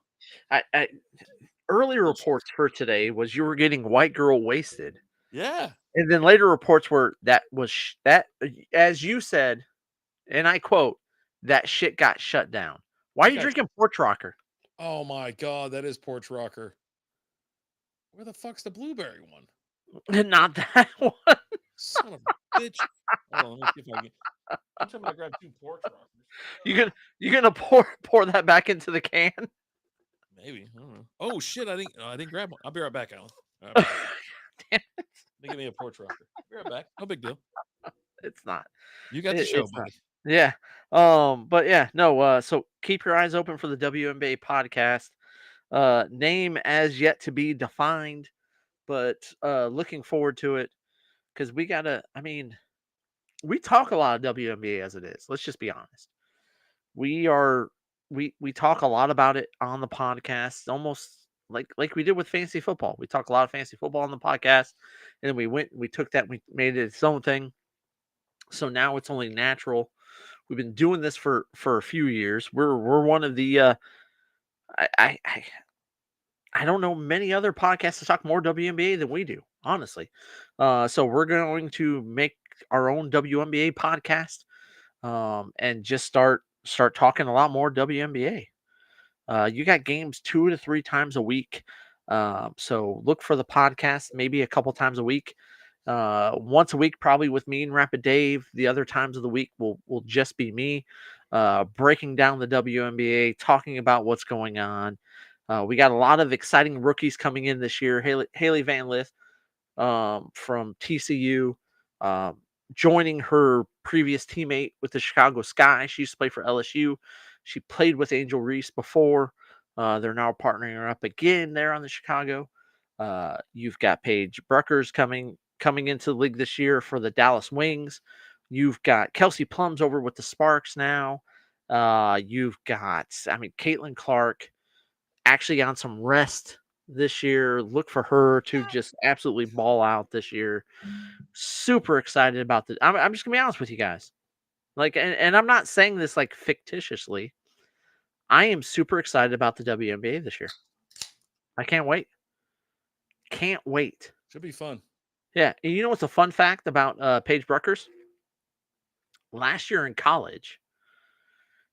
Earlier reports for today was you were getting white girl wasted. Yeah. And then later reports were that as you said, and I quote, that shit got shut down. Why are you drinking Porch Rocker? Oh my god, that is Porch Rocker. Where the fuck's the blueberry one? Not that one. Son of a bitch. Hold on, let me see if I can. I'm trying to grab 2 Porch Rockers. You gonna pour that back into the can? Maybe. I don't know. Oh shit, I didn't grab one. I'll be right back, Alan. All right, Damn it. give me a Porch Rocker. Be right back. No big deal. It's not. You got the show, buddy. Yeah. But yeah, no, so keep your eyes open for the WNBA podcast. Name as yet to be defined, but looking forward to it because we talk a lot of WNBA as it is. Let's just be honest. We talk a lot about it on the podcast, almost like we did with fantasy football. We talk a lot of fantasy football on the podcast, and then we took that, we made it its own thing. So now it's only natural. We've been doing this for a few years. We're one of the I don't know many other podcasts that talk more WNBA than we do, honestly. So we're going to make our own WNBA podcast, and just start talking a lot more WNBA. You got games 2 to 3 times a week. So look for the podcast maybe a couple times a week. Once a week, probably with me and Rapid Dave. The other times of the week will just be me breaking down the WNBA, talking about what's going on. We got a lot of exciting rookies coming in this year. Haley Van Lith, from TCU, um, joining her previous teammate with the Chicago Sky. She used to play for LSU. She played with Angel Reese before. They're now partnering her up again there on the Chicago. You've got Paige Bruckers coming into the league this year for the Dallas Wings. You've got Kelsey Plums over with the Sparks now. You've got, I mean, Caitlin Clark actually on some rest this year. Look for her to just absolutely ball out this year. Super excited about the. I'm just gonna be honest with you guys. Like, and I'm not saying this like fictitiously. I am super excited about the WNBA this year. I can't wait. Can't wait. Should be fun. Yeah, and you know what's a fun fact about Paige Bruckers? Last year in college,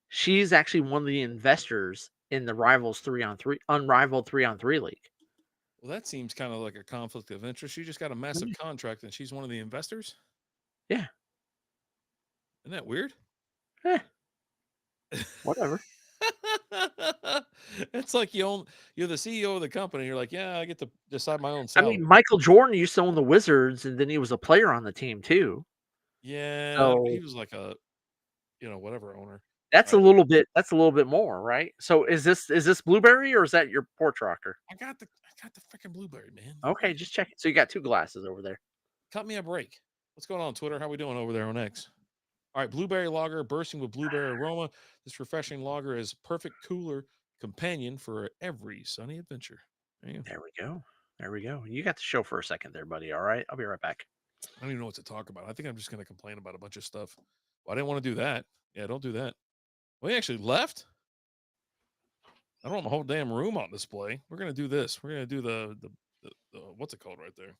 she's actually one of the investors in the Rivals 3-on-3 Unrivaled 3-on-3 league. Well, that seems kind of like a conflict of interest. She just got a massive contract and she's one of the investors. Yeah. Isn't that weird? Eh, whatever. It's like you're the CEO of the company. You're like, yeah, I get to decide my own I salary. mean, Michael Jordan used to own the Wizards, and then he was a player on the team too. Yeah, but he So was like a, whatever owner. that's I, a little bit more, right? So is this Blueberry or is that your porch rocker? I got the freaking blueberry, man. Okay, just check it. So you got two glasses over there. Cut me a break. What's going on, Twitter? How we doing over there on X? All right, blueberry lager bursting with blueberry aroma. This refreshing lager is perfect cooler companion for every sunny adventure. There you go. There we go. There we go. You got the show for a second there, buddy. All right, I'll be right back. I don't even know what to talk about. I think I'm just going to complain about a bunch of stuff. Well, I didn't want to do that. Yeah, don't do that. Well, he actually left. I don't want my whole damn room on display. We're going to do this. We're going to do the what's it called right there?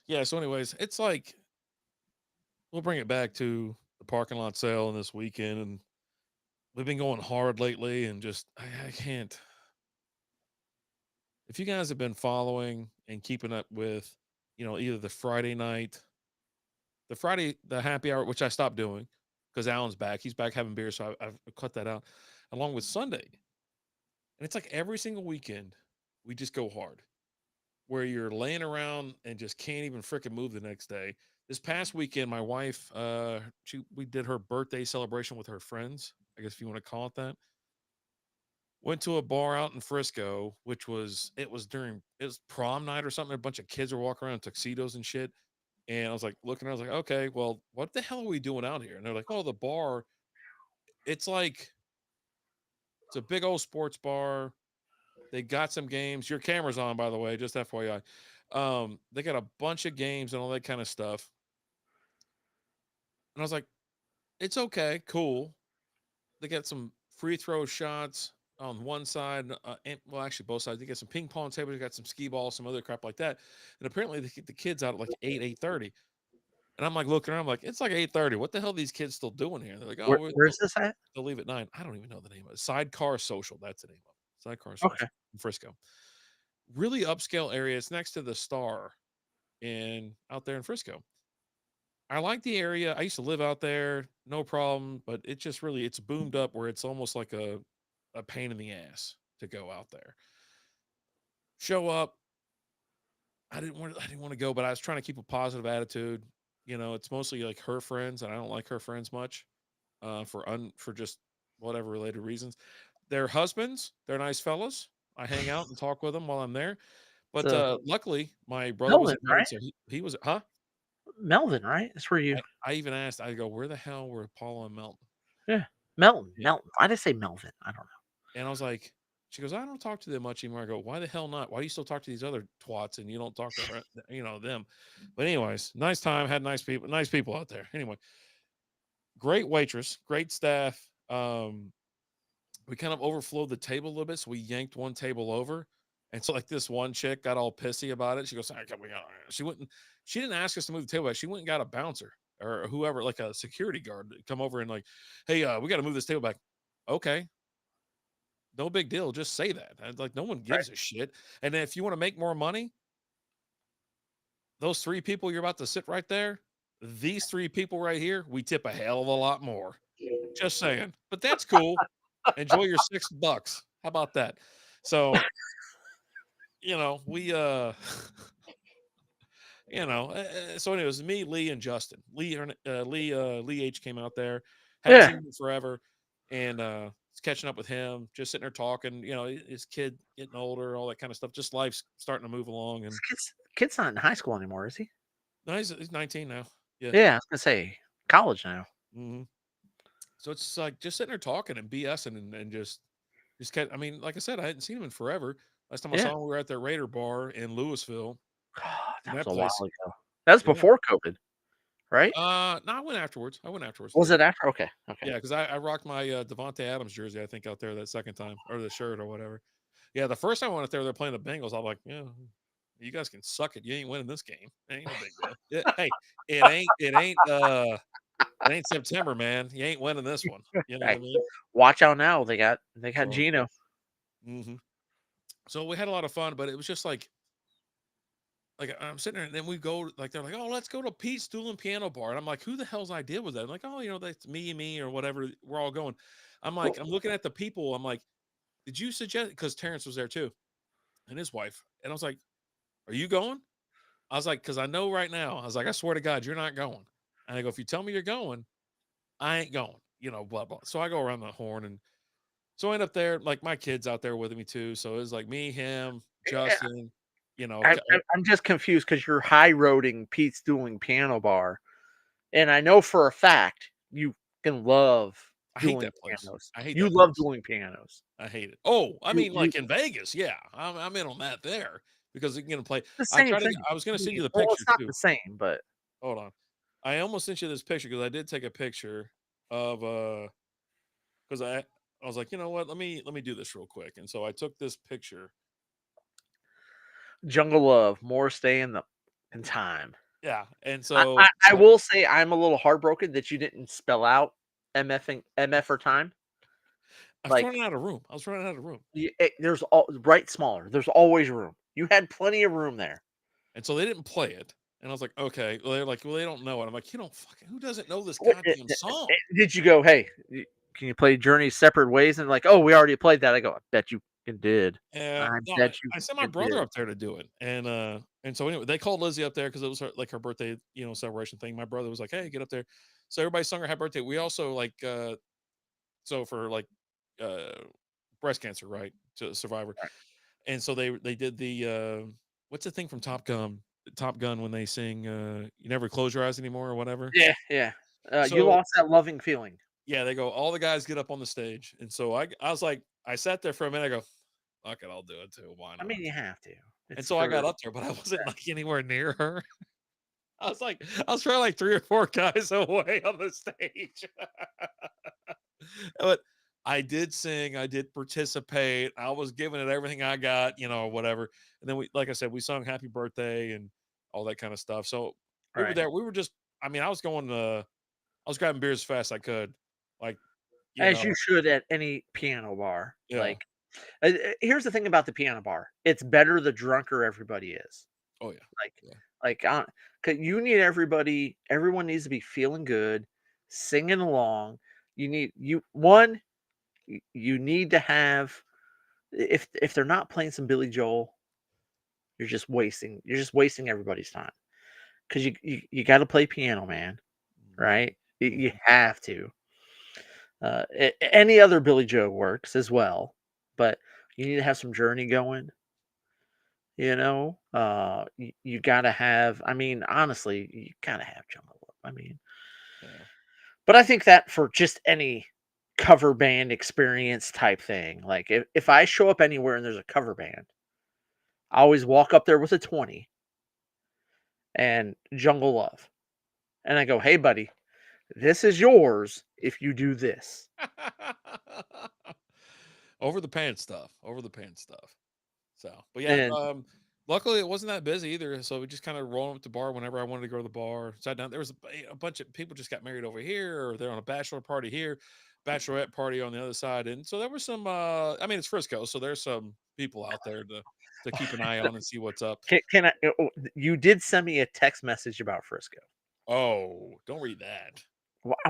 Yeah. So, anyways, it's like we'll bring it back to the parking lot sale and this weekend, and we've been going hard lately, and just I can't. If you guys have been following and keeping up with, either the the happy hour, which I stopped doing because Alan's back. He's back having beer, so I've cut that out, along with Sunday. And it's like every single weekend, we just go hard, where you're laying around and just can't even freaking move the next day. This past weekend, my wife, we did her birthday celebration with her friends, I guess if you want to call it that. Went to a bar out in Frisco, it was prom night or something. A bunch of kids were walking around in tuxedos and shit. And I was like, looking, I was like, okay, well, what the hell are we doing out here? And they're like, oh, the bar. It's like, it's a big old sports bar. They got some games. Your camera's on, by the way, just FYI. They got a bunch of games and all that kind of stuff. And I was like, it's okay, cool. They got some free throw shots on one side, and, well, actually both sides. They got some ping pong tables, they got some skee balls, some other crap like that. And apparently the kids out at like 8:30. And I'm like looking around, I'm like, it's like 8:30. What the hell are these kids still doing here? They're like, oh, Where's this at? they'll leave at 9. I don't even know the name of it. Sidecar Social. That's the name of it. Sidecar Social Okay. in Frisco. Really upscale area. It's next to the Star out there in Frisco. I like the area. I used to live out there, no problem, but it's boomed up where it's almost like a pain in the ass to go out there. Show up. I didn't want to go, but I was trying to keep a positive attitude. It's mostly like her friends, and I don't like her friends much, for just whatever related reasons. Their husbands, they're nice fellas. I hang out and talk with them while I'm there. But So luckily, my brother was Melvin, invited, right? so he was, huh? Melvin, right? That's where you. I even asked, I go, where the hell were Paula and Melton? Yeah, Melton. Yeah. Melton. Why did I say Melvin? I don't know. And I was like, she goes, I don't talk to them much anymore. I go, why the hell not? Why do you still talk to these other twats and you don't talk to her, them? But anyways, nice time, had nice people out there. Anyway, great waitress, great staff. We kind of overflowed the table a little bit, so we yanked one table over. And so, like, this one chick got all pissy about it. She goes, she didn't ask us to move the table back. She went and got a bouncer or whoever, like a security guard, to come over and like, hey, we got to move this table back. Okay, no big deal. Just say that. Like, no one gives a shit. And then if you want to make more money, those 3 people you're about to sit right there, these 3 people right here, we tip a hell of a lot more. Just saying. But that's cool. Enjoy your $6. How about that? So, we So anyway, it was me, Lee, and Justin. Lee H came out there. Hadn't Yeah. seen him in forever, and was catching up with him. Just sitting there talking. His kid getting older, all that kind of stuff. Just life's starting to move along. This And kid's not in high school anymore, is he? no, he's 19 now. Yeah. Yeah, I was gonna say college now. hmm So it's like just sitting there talking and BSing and just kept. I mean, like I said, I hadn't seen him in forever. Last time I Yeah. saw him, we were at the Raider Bar in Louisville, God, and that was that a while place. ago. That was Yeah. before COVID, right? No, I went afterwards. I went afterwards. Was it after? Okay, okay. Yeah, because I rocked my Devontae Adams jersey, I think, out there that second time, or the shirt or whatever. Yeah, the first time I went out there, they're playing the Bengals. I'm like, yeah, you guys can suck it. You ain't winning this game. It ain't no big deal. Hey, it ain't September, man. You ain't winning this one. You know what I Hey, mean? watch out now. They got So, Gino. hmm so we had a lot of fun, but it was just like I'm sitting there, and then we go like they're like, oh, let's go to Pete's Stool and Piano Bar, and I'm like, who the hell's idea was that? I'm like, oh, that's me or whatever. We're all going. I'm like, I'm looking at the people. I'm like, did you suggest? Because Terrence was there too, and his wife, and I was like, are you going? I was like, because I know right now. I was like, I swear to God, you're not going. And I go, if you tell me you're going, I ain't going. Blah blah. So I go around the horn, and so I end up there. Like my kids out there with me too. So it was like me, him, Yeah, Justin. You know, I'm just confused because you're high roading Pete's Dueling Piano Bar, and I know for a fact you can love I hate dueling that place. pianos. I hate You that love place. dueling pianos. I hate it. Oh, I You mean, you like in Vegas, yeah, I'm in on that there because you're gonna play. the same thing. I was gonna send you the Well, picture it's not too. the same, but Hold on, I almost sent you this picture because I did take a picture of because I was like, you know what, let me do this real quick, and so I took this picture. Jungle Love, more stay in time. Yeah, and I, so I, I will say I'm a little heartbroken that you didn't spell out MF or time. I was Like running out of room. I was running out of room, there's all right smaller. There's always room. You had plenty of room there. and so they didn't play it. And I was like, okay. Well, they're like, well, they don't know it. I'm like, you don't fucking who doesn't know this goddamn song? Did you go? Hey, can you play Journey separate ways? And like, oh, we already played that. I go, I bet you did. Yeah, I no, bet you I sent my did. brother up there to do it, and so anyway, they called Lizzie up there because it was her birthday, celebration thing. My brother was like, "Hey, get up there." So everybody sung her happy birthday. We also so for uh breast cancer, right, to survivor, and so they did the what's the thing from Top Gun when they sing "You Never Close Your Eyes Anymore" or whatever. Yeah, yeah. You So lost that loving feeling. yeah, they go, all the guys get up on the stage, and so I was like, I sat there for a minute. I go, fuck it, I'll do it too. Why I not? mean, you have to. And It's so I for got up there, but I wasn't like anywhere near her. I was probably like 3 or 4 guys away on the stage. But I did sing, I did participate. I was giving it everything I got, whatever. And then like I said, we sung happy birthday and all that kind of stuff. So we were right. there. We were just, I mean, I was grabbing beers as fast as I could. Like, you As you know, should at any piano bar. yeah. Like, here's the thing about the piano bar. It's better the drunker everybody is. Oh, yeah. Like, Yeah. like, 'cause you need everybody. Everyone needs to be feeling good, singing along. You need you one. You need to have if they're not playing some Billy Joel, you're just wasting everybody's time because you got to play piano, man. Right? You Mhm. have to. Any other Billy Joe works as well, but you need to have some Journey going. You gotta have. I mean, honestly, you gotta have Jungle Love. I mean, Yeah. but I think that for just any cover band experience type thing, like if I show up anywhere and there's a cover band, I always walk up there with a 20 and Jungle Love, and I go, "Hey, buddy, this is yours if you do this." Over the pants stuff. Over the pants stuff. So, but yeah, And luckily it wasn't that busy either. So we just kind of rolling up the bar whenever I wanted to go to the bar. Sat down. There was a bunch of people just got married over here, or they're on a bachelor party here, bachelorette party on the other side, and so there was some. I mean, it's Frisco, so there's some people out there to keep an eye on and see what's up. can I? You did send me a text message about Frisco. Oh, don't read that.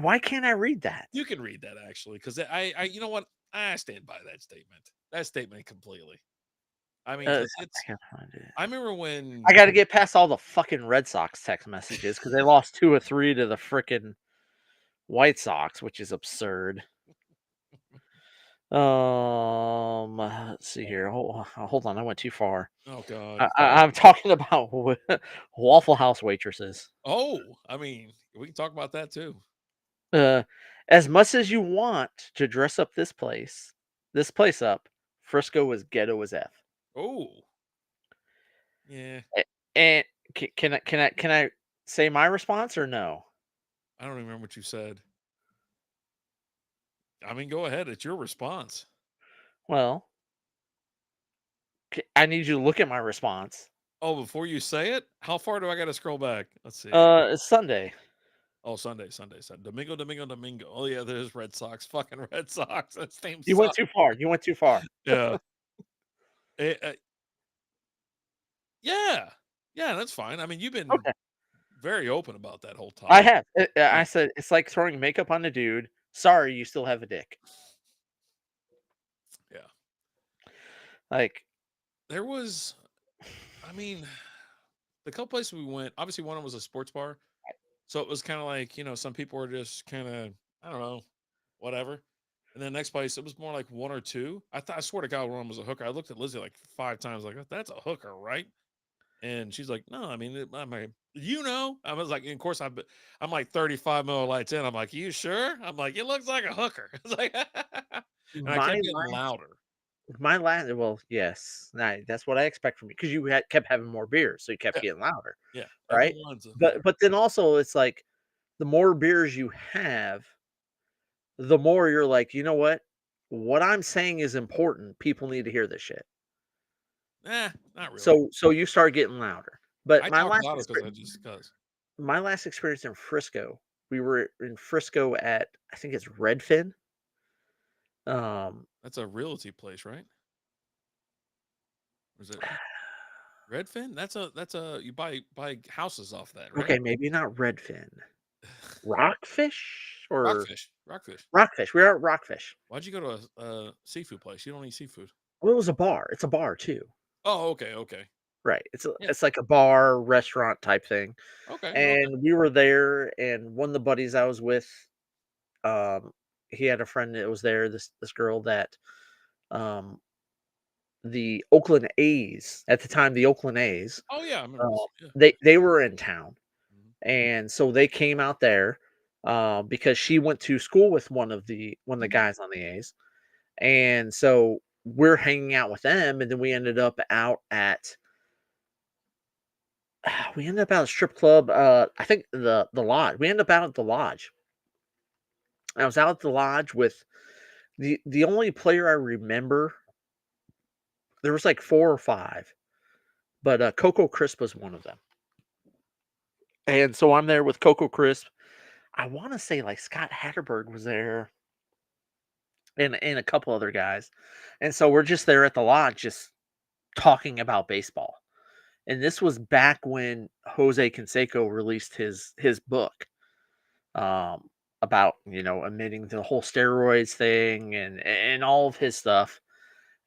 Why can't I read that? You can read that actually, because you know what? I stand by that statement. That statement completely. I mean, because I it's. can't find it. I remember when. I got to get past all the fucking Red Sox text messages because they lost 2 or 3 to the frickin' White Sox, which is absurd. Let's see here. Hold on, I went too far. Oh God. I'm talking about Waffle House waitresses. Oh, I mean, we can talk about that too. Uh, as much as you want to dress up this place up, Frisco is ghetto as f. Oh, yeah. A- And can I say my response or no? I don't even remember what you said. I mean, go ahead. It's your response. Well, I need you to look at my response. Oh, before you say it, how far do I got to scroll back? Let's see. It's Sunday. Oh, Sunday. Domingo, Domingo, Domingo. Oh yeah, there's Red Sox. Fucking Red Sox. That name You went sucks. too far. You went too far. Yeah. Yeah. Yeah, that's fine. I mean, you've been Okay. very open about that whole I topic. have. I said it's like throwing makeup on a dude. Sorry, you still have a dick. Yeah. Like, There was, I mean, the couple places we went, obviously one of them was a sports bar. So it was kind of like, some people were just kind of, I don't know, whatever. And then next place, it was more like one or two. I swear to God, one of them was a hooker. I looked at Lizzie like 5 times, like, that's a hooker, right? And she's like, no, I mean, I'm like, I was like, and of course, I'm like 35 millilights in. I'm like, you sure? I'm like, it looks like a hooker. It's like, and I my kept getting last, louder. my last. Well, yes, that's what I expect from you because you kept having more beers, so you kept Yeah. getting louder, Yeah. right? Everyone's a hooker. But then also it's like the more beers you have, the more you're like, you know what? What I'm saying is important. People need to hear this shit. Not really. So you start getting louder. But I talk louder because. my last experience in Frisco, we were in Frisco at I think it's Redfin. Um, That's a realty place, right? Or is it Redfin? That's a you buy houses off that, right? okay, maybe not Redfin. Rockfish or Rockfish. Rockfish. We are at Rockfish. Why'd you go to a seafood place? You don't eat seafood. Well, it was a bar. It's a bar too. Oh, okay. Right. Yeah. It's like a bar restaurant type thing. Okay. And we were there, and one of the buddies I was with, um, he had a friend that was there. This girl that, um, the Oakland A's at the time, the Oakland A's, Oh yeah, I remember uh, this. Yeah. they were in town, Mhm. and so they came out there, because she went to school with one of the guys on the A's, and so we're hanging out with them, and then we ended up out at a strip club. I think the lodge. We ended up out at the lodge. I was out at the lodge with the only player I remember. There was like 4 or 5, but Coco Crisp was one of them. And so I'm there with Coco Crisp. I want to say like Scott Hatterberg was there, and a couple other guys. And so we're just there at the lodge, just talking about baseball. And this was back when Jose Canseco released his book, um, about admitting the whole steroids thing and all of his stuff.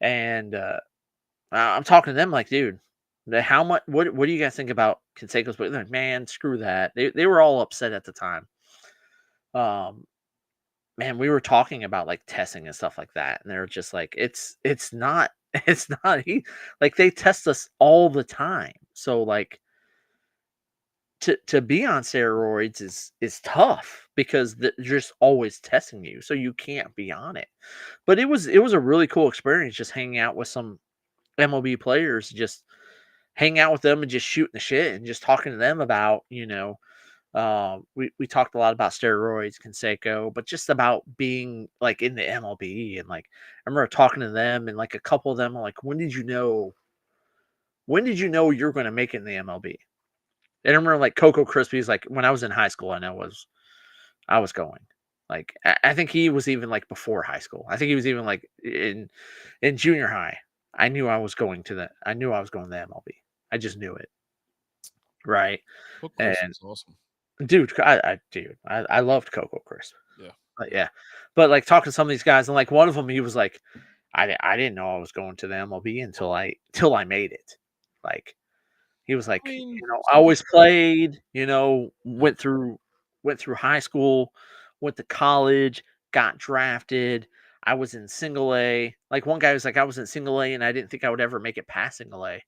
And I'm talking to them like, dude, how much? What do you guys think about Canseco's book? They're like, man, screw that. They were all upset at the time. Um, man, we were talking about like testing and stuff like that, and they're just like, it's not it's not like they test us all the time. So like to be on steroids is tough because they're just always testing you, so you can't be on it. But it was a really cool experience just hanging out with some MLB players, just hang out with them and just shooting the shit and just talking to them about, we talked a lot about steroids, Conseco, but just about being like in the MLB. And like I remember talking to them, and like a couple of them are like, when did you know you're going to make it in the MLB? And I remember like Coco Crispy's like, when I was in high school, I was going. Like I think he was even like before high school. I think he was even like in junior high. I knew I was going to the MLB. I just knew it. Right. Cook Chris And is awesome. dude, I loved Coco Crisp. Yeah. But yeah. But like talking to some of these guys, and like one of them, he was like, I didn't know I was going to the MLB until I made it. Like he was I like, mean, I some always people. played, Yeah. went through high school, went to college, got drafted. I was in single A. Like one guy was like, I was in single A and I didn't think I would ever make it past single A.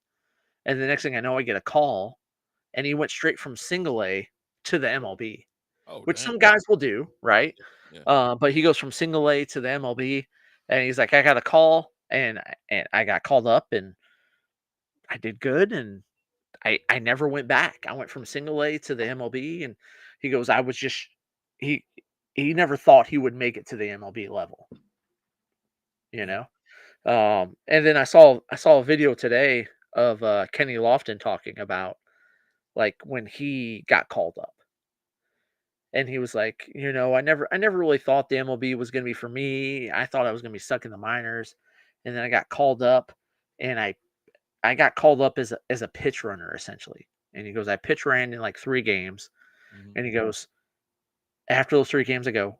And the next thing I know, I get a call and he went straight from single A to the MLB, Oh, which dang. some guys will do, right? Yeah. But he goes from single A to the MLB, and he's like, I got a call, and I got called up, and I did good, and I never went back. I went from single A to the MLB, and he goes, I was just he he never thought he would make it to the MLB level, you Yeah. know. And then I saw a video today of Kenny Lofton talking about like when he got called up. And he was like, I never really thought the MLB was going to be for me. I thought I was going to be stuck in the minors. And then I got called up and I got called up as a pitch runner essentially. And he goes, I pitch ran in like 3 games. Mhm. And he goes, after those 3 games I go,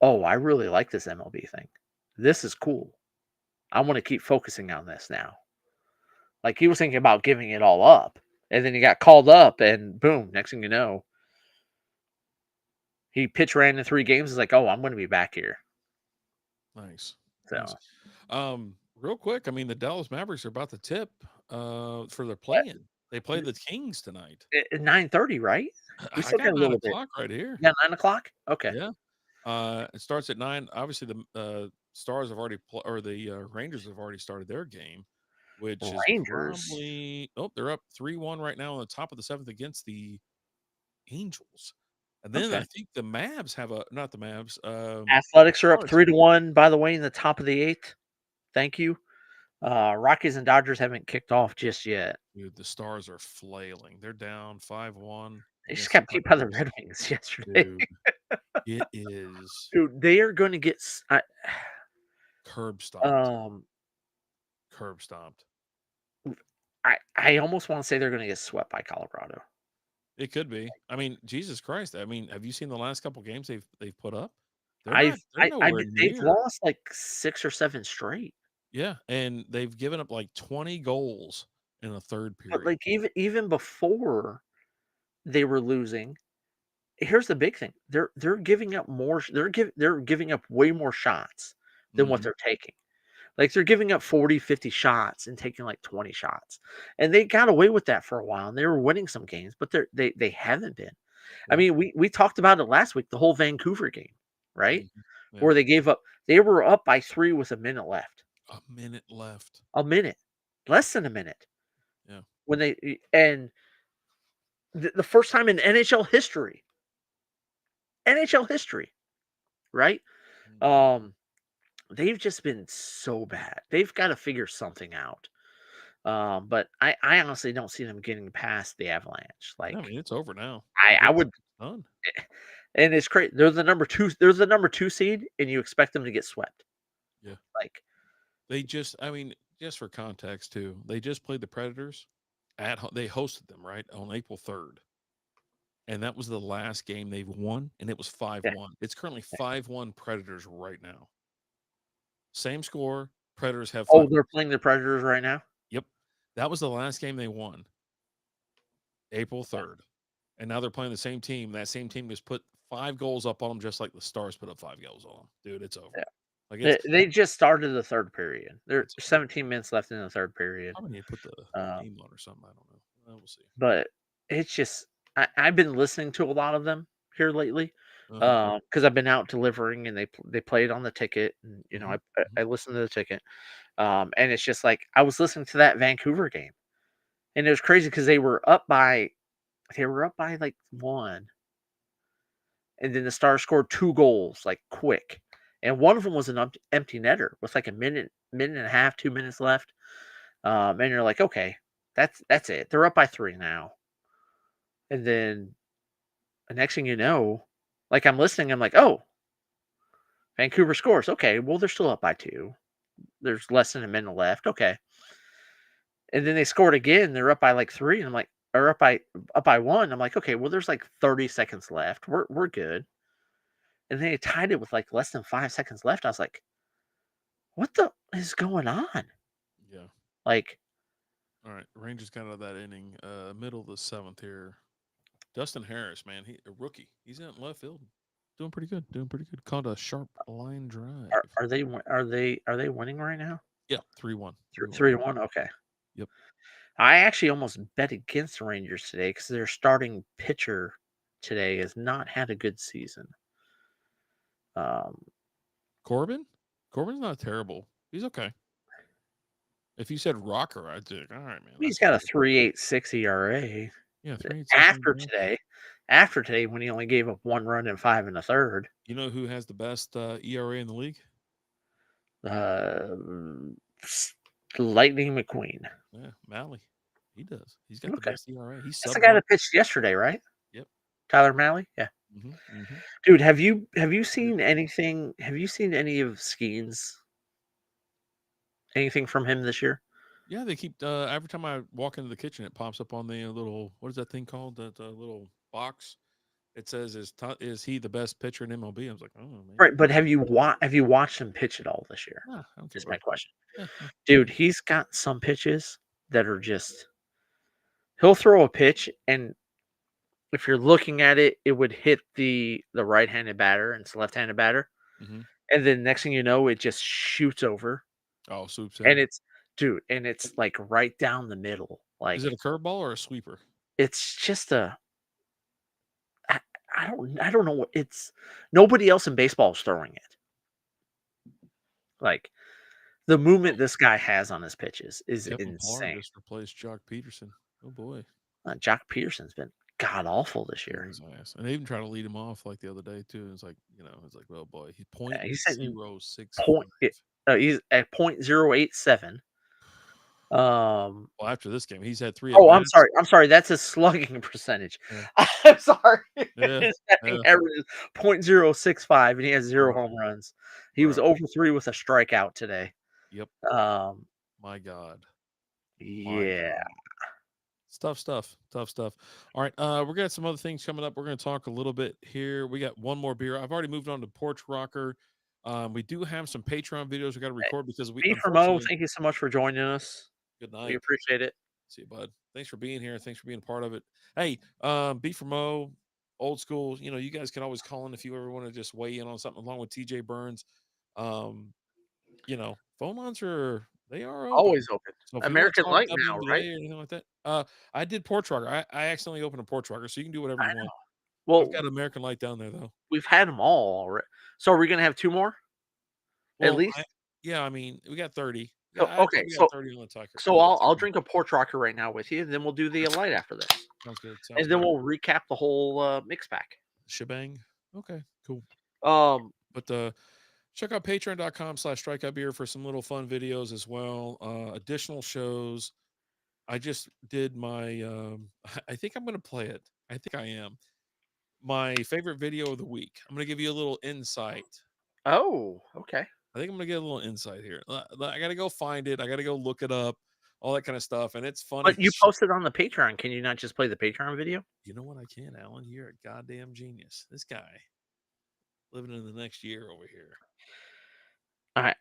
"Oh, I really like this MLB thing. This is cool. I want to keep focusing on this now." Like he was thinking about giving it all up. And then he got called up and boom, next thing you know, he pitch ran in 3 games. Is like, "Oh, I'm going to be back here." Nice. Nice. So, Real quick, I mean, the Dallas Mavericks are about to tip for their play-in. They play the Kings tonight. At 9:30, right? We I still got got a little bit. 9 o'clock right here. Yeah, 9 o'clock? Okay. Yeah. It starts at 9. Obviously, the Stars have already or the Rangers have already started their game, which is Rangers. probably they're up 3-1 right now on the top of the 7th against the Angels. And then I Okay. think the Mavs have a not the Mavs, Athletics are up Stars. 3-1, by the way, in the top of the 8th. Thank you. Rockies and Dodgers haven't kicked off just yet. Dude, the Stars are flailing. They're down 5-1 They just against the got beat by the Tigers. Red Wings yesterday. Dude, it is Dude, they are going to get curb stomped. um Curb stomped. I almost want to say they're going to get swept by Colorado. It could be. I mean, Jesus Christ. I mean, have you seen the last couple games they've put up? They're nowhere They've near. lost like 6 or 7 straight. Yeah, and they've given up like 20 goals in the third But period. like even before they were losing, here's the big thing. They're giving up more they're giving up way more shots than what Mhm. they're taking. Like they're giving up 40, 50 shots and taking like 20 shots. And they got away with that for a while and they were winning some games, but they haven't been. I Yeah. mean, we talked about it last week, the whole Vancouver game, right? Mhm. Yeah. Where they were up by 3 with a minute left. A minute left. A minute. Less than a minute. Yeah. When and the first time in NHL history, right? Mhm. Um they've just been so bad. They've got to figure something out. But I honestly don't see them getting past the Avalanche. I Like mean, it's over now. I would, It's done. and it's crazy. They're the number two. They're the number 2 seed, and you expect them to get swept. Yeah. Like They just I mean, just for context too, they just played the Predators they hosted them, right, on April 3rd. And that was the last game they've won, and it was yeah. 5-1. It's currently 5-1 Predators right now. Same score. Predators have Oh, 5. they're playing the Predators right now. Yep. That was the last game they won, April 3rd. And now they're playing the same team. That same team just put 5 goals up on them just like the Stars put up 5 goals on them. Dude, it's over. Yeah, Like they just started the third period. There's it's over. 17 minutes left in the third period. Probably need to put the Uh, name on or something. I don't know. We'll see. but it's just I've been listening to a lot of them here lately Uh-huh. because I've been out delivering and they played on the ticket and Mhm. I Mhm. listened to the ticket. And it's just like I was listening to that Vancouver game, and it was crazy because they were up by like 1, and then the Stars scored 2 goals like quick, and one of them was an empty netter with like a minute and a half, 2 minutes left. And you're like, okay, that's it. They're up by 3 now, and then the next thing you know, like I'm listening, I'm like, oh, Vancouver scores. Okay, well they're still up by 2. There's less than a minute left. Okay. And then they scored again. They're up by like 3, and I'm like, or up by 1. I'm like, okay, well, there's like 30 seconds left. We're good. And then they tied it with like less than 5 seconds left. I was like, what the is going on? Yeah. Like, All right. Rangers got out of that inning, middle of the seventh here. Dustin Harris, man, a rookie. He's in left field, doing pretty good. Doing pretty good. Called a sharp line drive. are they winning right now? Yeah, 3-1. 3-1. Okay. Yep. I actually almost bet against the Rangers today because their starting pitcher today has not had a good season. Corbin's not terrible. He's okay. If you said Rocker, I'd think, all right, man. He's That's got a good. 3.86 ERA. Yeah, 3.86. After today, when he only gave up 1 run in 5 1/3. You know who has the best ERA in the league? Lightning McQueen. Yeah, Malley. He does. He's got the Okay. best ERA. He's That's sub the guy one. that pitched yesterday, right? Yep. Tyler Malley? Yeah. Mm-hmm. Dude, have you seen anything? Have you seen any of Skeen's anything from him this year? Yeah, they keep every time I walk into the kitchen, it pops up on the little, what is that thing called? That little box. It says, is he the best pitcher in MLB? I was like, oh man. Right, but have you watched him pitch at all this year? Nah, I don't care Is my about question. yeah, no. Dude, he's got some pitches that are just he'll throw a pitch and if you're looking at it, it would hit the right-handed batter and it's the left-handed batter. Mm-hmm. And then next thing you know, it just shoots over. Oh, swoops in. And it's like right down the middle. Like Is it a curveball or a sweeper? it's just I don't know what it's nobody else in baseball is throwing it. Like the movement this guy has on his pitches is Kevin Pillar insane. just replaced Jock Peterson. Oh boy. Jock Peterson's been god awful this Yeah, year. his ass. And they even tried to lead him off like the other day too. It's like, it's like, well, boy, he's He's hitting .065. he's at .087. Well, after this game, he's had 3 Oh, I'm at-bats. sorry. That's his slugging percentage. Yeah. I'm sorry. Yeah, His batting average is .065, and he has 0 home runs. He was Right. over 3 with a strikeout today. Yep. My God. Yeah. Tough stuff. All right. We got some other things coming up. We're going to talk a little bit here. We got one more beer. I've already moved on to Porch Rocker. We do have some Patreon videos we got to record because we B for Mo, thank you so much for joining us. Good night. We appreciate it. See you, bud. Thanks for being here. Thanks for being a part of it. Hey, B for Mo, old school. You guys can always call in if you ever want to just weigh in on something along with TJ Burns. Phone lines are open. Always open. So if American you want Light to now, talk WNBA right? or anything like that. I did Porch Rocker. I accidentally opened a Porch Rocker, so you can do whatever you want. Well, I've got American Light down there though. we've had them all already. So are we gonna have 2 more? Well, At least? I mean, we got 30. So, okay, we got 30 on the ticker. so I'll drink a Porch Rocker right now with you, and then we'll do the light after this. Sounds good. And then we'll recap the whole mix pack. Shebang. Okay, cool. But check out patreon.com/strikeoutbeer for some little fun videos as well. Additional shows. I just did my I think I'm going to play it. I think I am. My favorite video of the week. I'm going to give you a little insight. Oh, okay. I think I'm going to get a little insight here. I got to go find it. I got to go look it up. All that kind of stuff. And it's funny. But you posted on the Patreon. Can you not just play the Patreon video? You know what? I can, Alan. You're a goddamn genius. This guy living in the next year over here.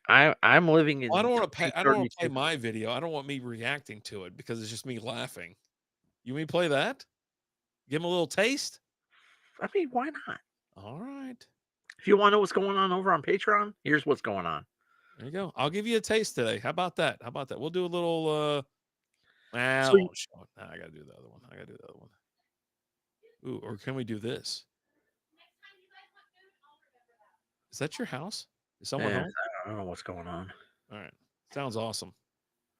I'm living in. Well, I don't want to play my video. I don't want me reacting to it because it's just me laughing. You want me to play that? Give him a little taste? I mean, why not? All right. If you want to know what's going on over on Patreon, here's what's going on. There you go. I'll give you a taste today. How about that? We'll do a little I So won't show it. Nah, I gotta do the other one. Ooh, or can we do this? Is that your house? Is someone home? I don't know what's going on. All right. Sounds awesome.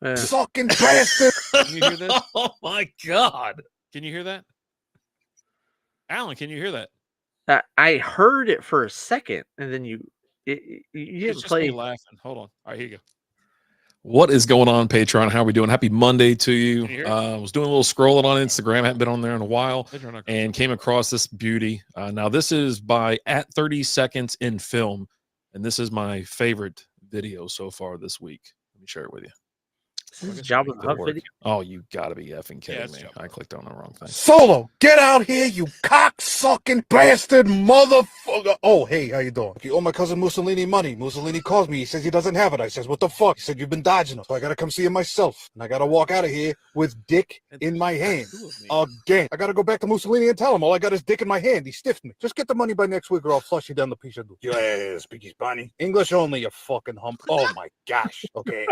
Fucking bastard. Can you hear this? Oh my God. Can you hear that? Alan, can you hear that? I heard it for a second, and then you didn't play. Me laughing. Hold on. All right, here you go. What is going on, Patreon? How are we doing? Happy Monday to you. I was doing a little scrolling on Instagram. I hadn't been on there in a while and came across this beauty. Now, this is by at 30 Seconds in Film, and this is my favorite video so far this week. Let me share it with you. This is I guess I'll Jabba make the that Hutt work. video. Oh, you gotta be effing Yeah, kidding it's me. Jabba I the clicked on the wrong thing. Solo, get out here, you cock-sucking bastard motherfucker. Oh, hey, how you doing? You owe my cousin Mussolini money. Mussolini calls me. He says he doesn't have it. I says, what the fuck? He said, you've been dodging him. So I gotta come see him myself. And I gotta walk out of here with dick in my hand. Two of me. Again. I gotta go back to Mussolini and tell him all I got is dick in my hand. He stiffed me. Just get the money by next week or I'll flush you down the pisha do. You speak Spanish? English only, you fucking hump. Oh my gosh. Okay,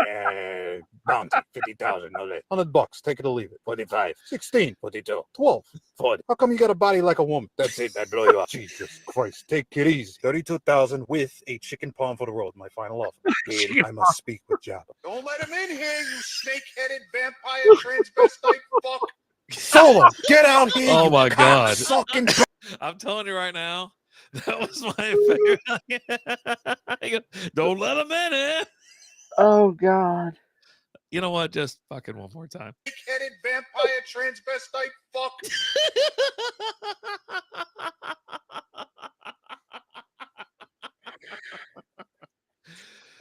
bounty, 50,000, no less. $100, take it or leave it. 45, 16, 42, 12, 40. How come you got a body like a woman? That's it, that blow you up. Jesus Christ, take it easy. 32,000 with a chicken palm for the road, my final offer. Kid, I must speak with Jabba. Don't let him in here, you snake-headed vampire transvestite fuck. Solo, get out here, Oh you my God. cock-sucking I'm telling you right now, that was my favorite. Don't let him in it. Oh God. You know what? Just fucking one more time. headed vampire transvestite fuck.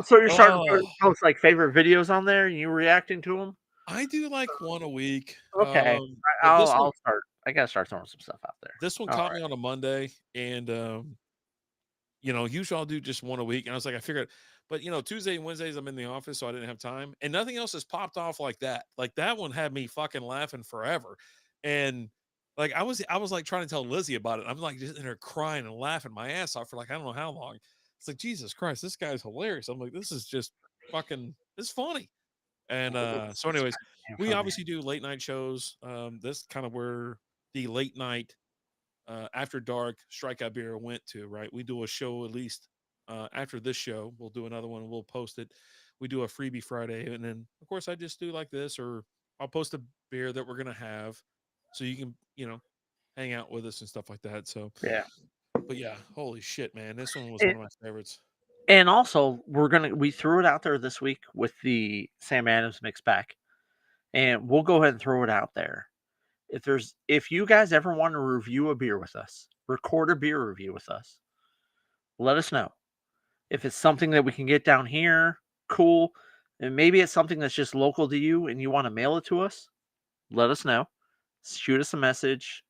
So you're starting to Oh, post like favorite videos on there, and you reacting to them? I do like one a week. Okay, But this one, I'll start. I gotta start throwing some stuff out there. this one All caught right. me on a Monday, and usually I'll do just one a week. And I was like, I figured, but Tuesday and Wednesdays I'm in the office, so I didn't have time, and nothing else has popped off like that. Like that one had me fucking laughing forever, and like I was like trying to tell Lizzie about it. I'm like just in there crying and laughing my ass off for like I don't know how long. It's like Jesus Christ, this guy's hilarious. I'm like, this is just fucking, it's funny. And so, anyways, we obviously do late night shows. This kind of where the late night after dark strikeout beer went to, right? We do a show at least after this show. We'll do another one and we'll post it. We do a freebie Friday, and then of course I just do like this, or I'll post a beer that we're gonna have, so you can hang out with us and stuff like that. So Yeah. but yeah, holy shit, man, this one was And, one of my favorites. and also, we threw it out there this week with the Sam Adams mix pack, and we'll go ahead and throw it out there. If you guys ever want to review a beer with us, record a beer review with us, let us know. If it's something that we can get down here, cool. And maybe it's something that's just local to you and you want to mail it to us, let us know. Shoot us a message.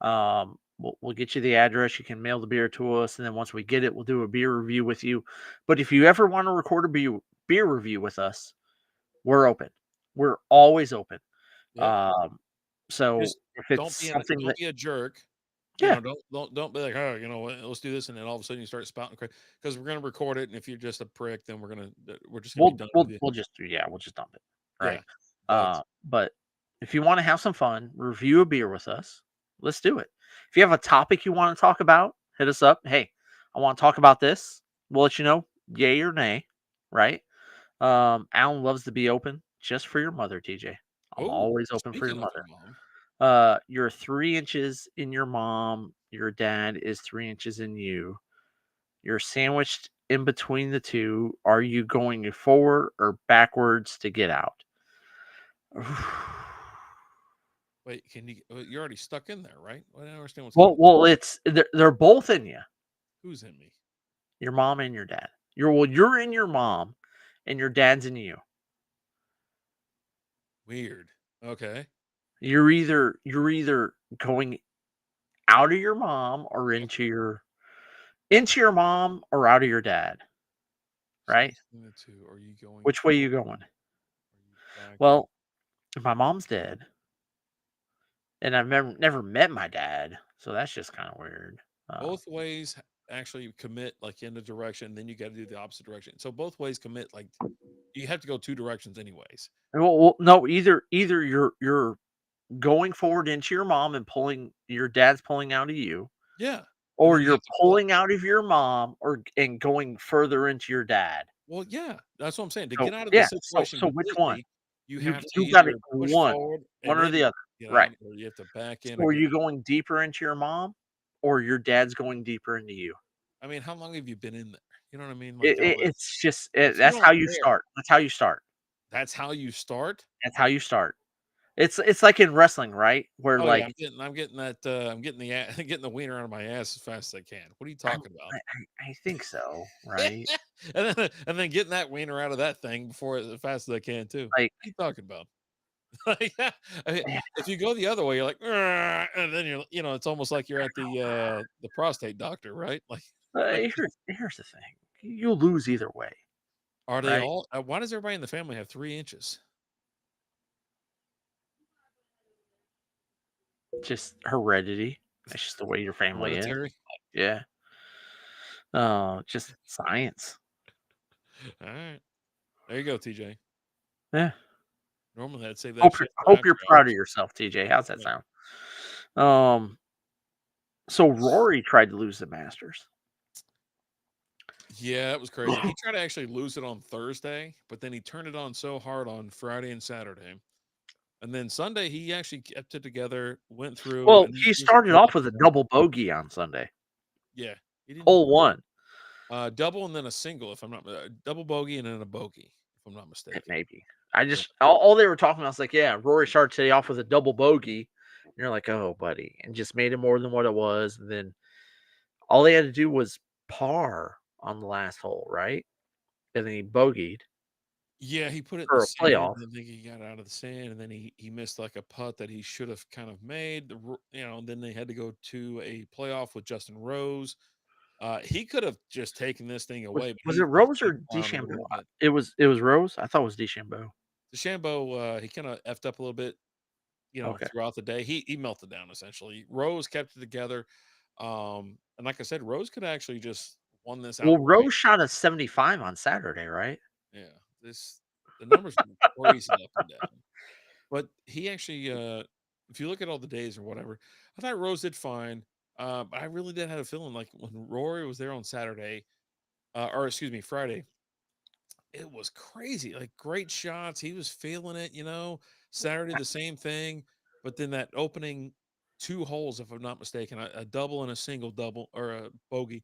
We'll get you the address. You can mail the beer to us, and then once we get it, we'll do a beer review with you. But if you ever want to record a beer review with us, we're open. We're always open. Yep. So Just if don't it's be something don't that, be a jerk. yeah, Don't be like, oh, let's do this, and then all of a sudden you start spouting because we're gonna record it, and if you're just a prick, then we're just gonna be done with you. we'll just dump it, Yeah, right? but But if you want to have some fun, review a beer with us. Let's do it. If you have a topic you want to talk about, hit us up. Hey, I want to talk about this. We'll let you know, yay or nay, right? Alan loves to be open just for your mother, TJ. I'm always open for your speaking of mother. your mom, You're 3 inches in your mom. Your dad is 3 inches in you. You're sandwiched in between the two. Are you going forward or backwards to get out? wait, you're already stuck in there, right? I don't understand what's going on. Well, it's they're both in you. Who's in me? Your mom and your dad. You're in your mom, and your dad's in you. Weird. Okay. You're either going out of your mom or into your mom or out of your dad, right? The two. Are you going? Which way you going? Are you back? Well, my mom's dead, and I've never met my dad, so that's just kind of weird. Both ways actually commit like in the direction, then you got to do the opposite direction. So both ways commit like you have to go two directions anyways. Well, no, either you're going forward into your mom and your dad's pulling out of you, Yeah. or you're pulling out of your mom and going further into your dad. Well, yeah, that's what I'm saying. To So get out of the yeah, situation so which one? completely, you have to You got to either push one forward and or then the other, get right? out, or you have to back in So are again. you going deeper into your mom, or your dad's going deeper into you? I mean, how long have you been in there? You know what I mean? Like, It's just if you that's don't how you care, start. That's how you start. that's how you start. That's how you start. It's like in wrestling, right? Where Oh yeah, like I'm getting that I'm getting the getting the wiener out of my ass as fast as I can. What are you I talking about? I think so, right? And then getting that wiener out of that thing before as fast as I can too. Like What are you talking about? Like, I mean, yeah, if you go the other way, you're like, "Argh," and then it's almost like you're at the prostate doctor, right? Like, here's the thing. You'll lose either way, are they right? all? Why does everybody in the family have 3 inches? Just heredity. That's just the way your family is. Hereditary. Yeah. Just science. All right, there you go, TJ. Yeah. Normally, I'd save that shit for Hope after you're proud of hours. yourself, TJ. How's that Yeah. sound? Um, so Rory tried to lose the Masters. Yeah, that was crazy. He tried to actually lose it on Thursday, but then he turned it on so hard on Friday and Saturday. And then Sunday, he actually kept it together, went through, Well, and he just started built off up with a from there. double bogey on Sunday. Yeah, he didn't Hole one, double and then a single, if I'm not double bogey and then a bogey, if I'm not it mistaken. may be. I Yeah. just all they were talking about was like, yeah, Rory started today off with a double bogey. And you're like, oh, buddy, and just made it more than what it was. And then all they had to do was par on the last hole, right? And then he bogeyed Yeah, he put it in the for a sand, playoff. and then he got out of the sand, and then he missed like a putt that he should have kind of made. And then they had to go to a playoff with Justin Rose. He could have just taken this thing away, but Was it he Rose kind or of floundered a DeChambeau? little bit. It was Rose. I thought it was DeChambeau. DeChambeau, he kind of effed up a little bit, Okay. throughout the day. He melted down essentially. Rose kept it together. And like I said, Rose could actually just won this Well, outright. Rose shot a 75 on Saturday, right? Yeah. The numbers were crazy up and down. But he actually if you look at all the days or whatever, I thought Rose did fine. But I really did have a feeling like when Rory was there on Saturday, or excuse me, Friday, it was crazy. Like great shots. He was feeling it. Saturday, the same thing. But then that opening 2 holes, if I'm not mistaken, a double and a single double or a bogey.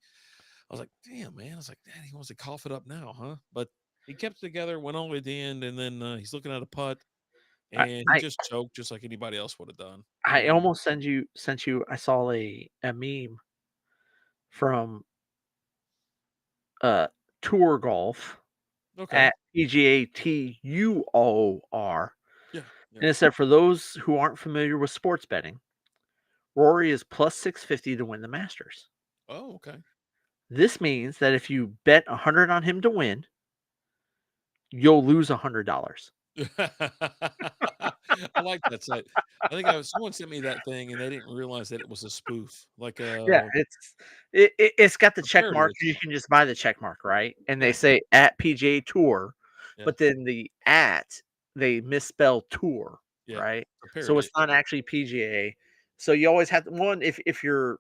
I was like, damn, man. I was like, "Dad, he wants to cough it up now, huh?" But he kept it together, went all the way to the end, and then he's looking at a putt, I and he I, just choked just like anybody else would have done. I almost sent you. I saw a meme from uh Tour Golf Okay. at PGA TUOR, Yeah. Yeah. and it said for those who aren't familiar with sports betting, Rory is plus 650 to win the Masters. Oh, okay. This means that if you bet 100 on him to win, you'll lose $100. I like that site. I think someone sent me that thing and they didn't realize that it was a spoof, like Yeah, it's got the a check parody mark. of You something. can just buy the check mark, right? And they Yeah. say at PGA Tour, Yeah. but then the at they misspell tour, Yeah. right? A So parody. it's not actually PGA. So you always have to one if you're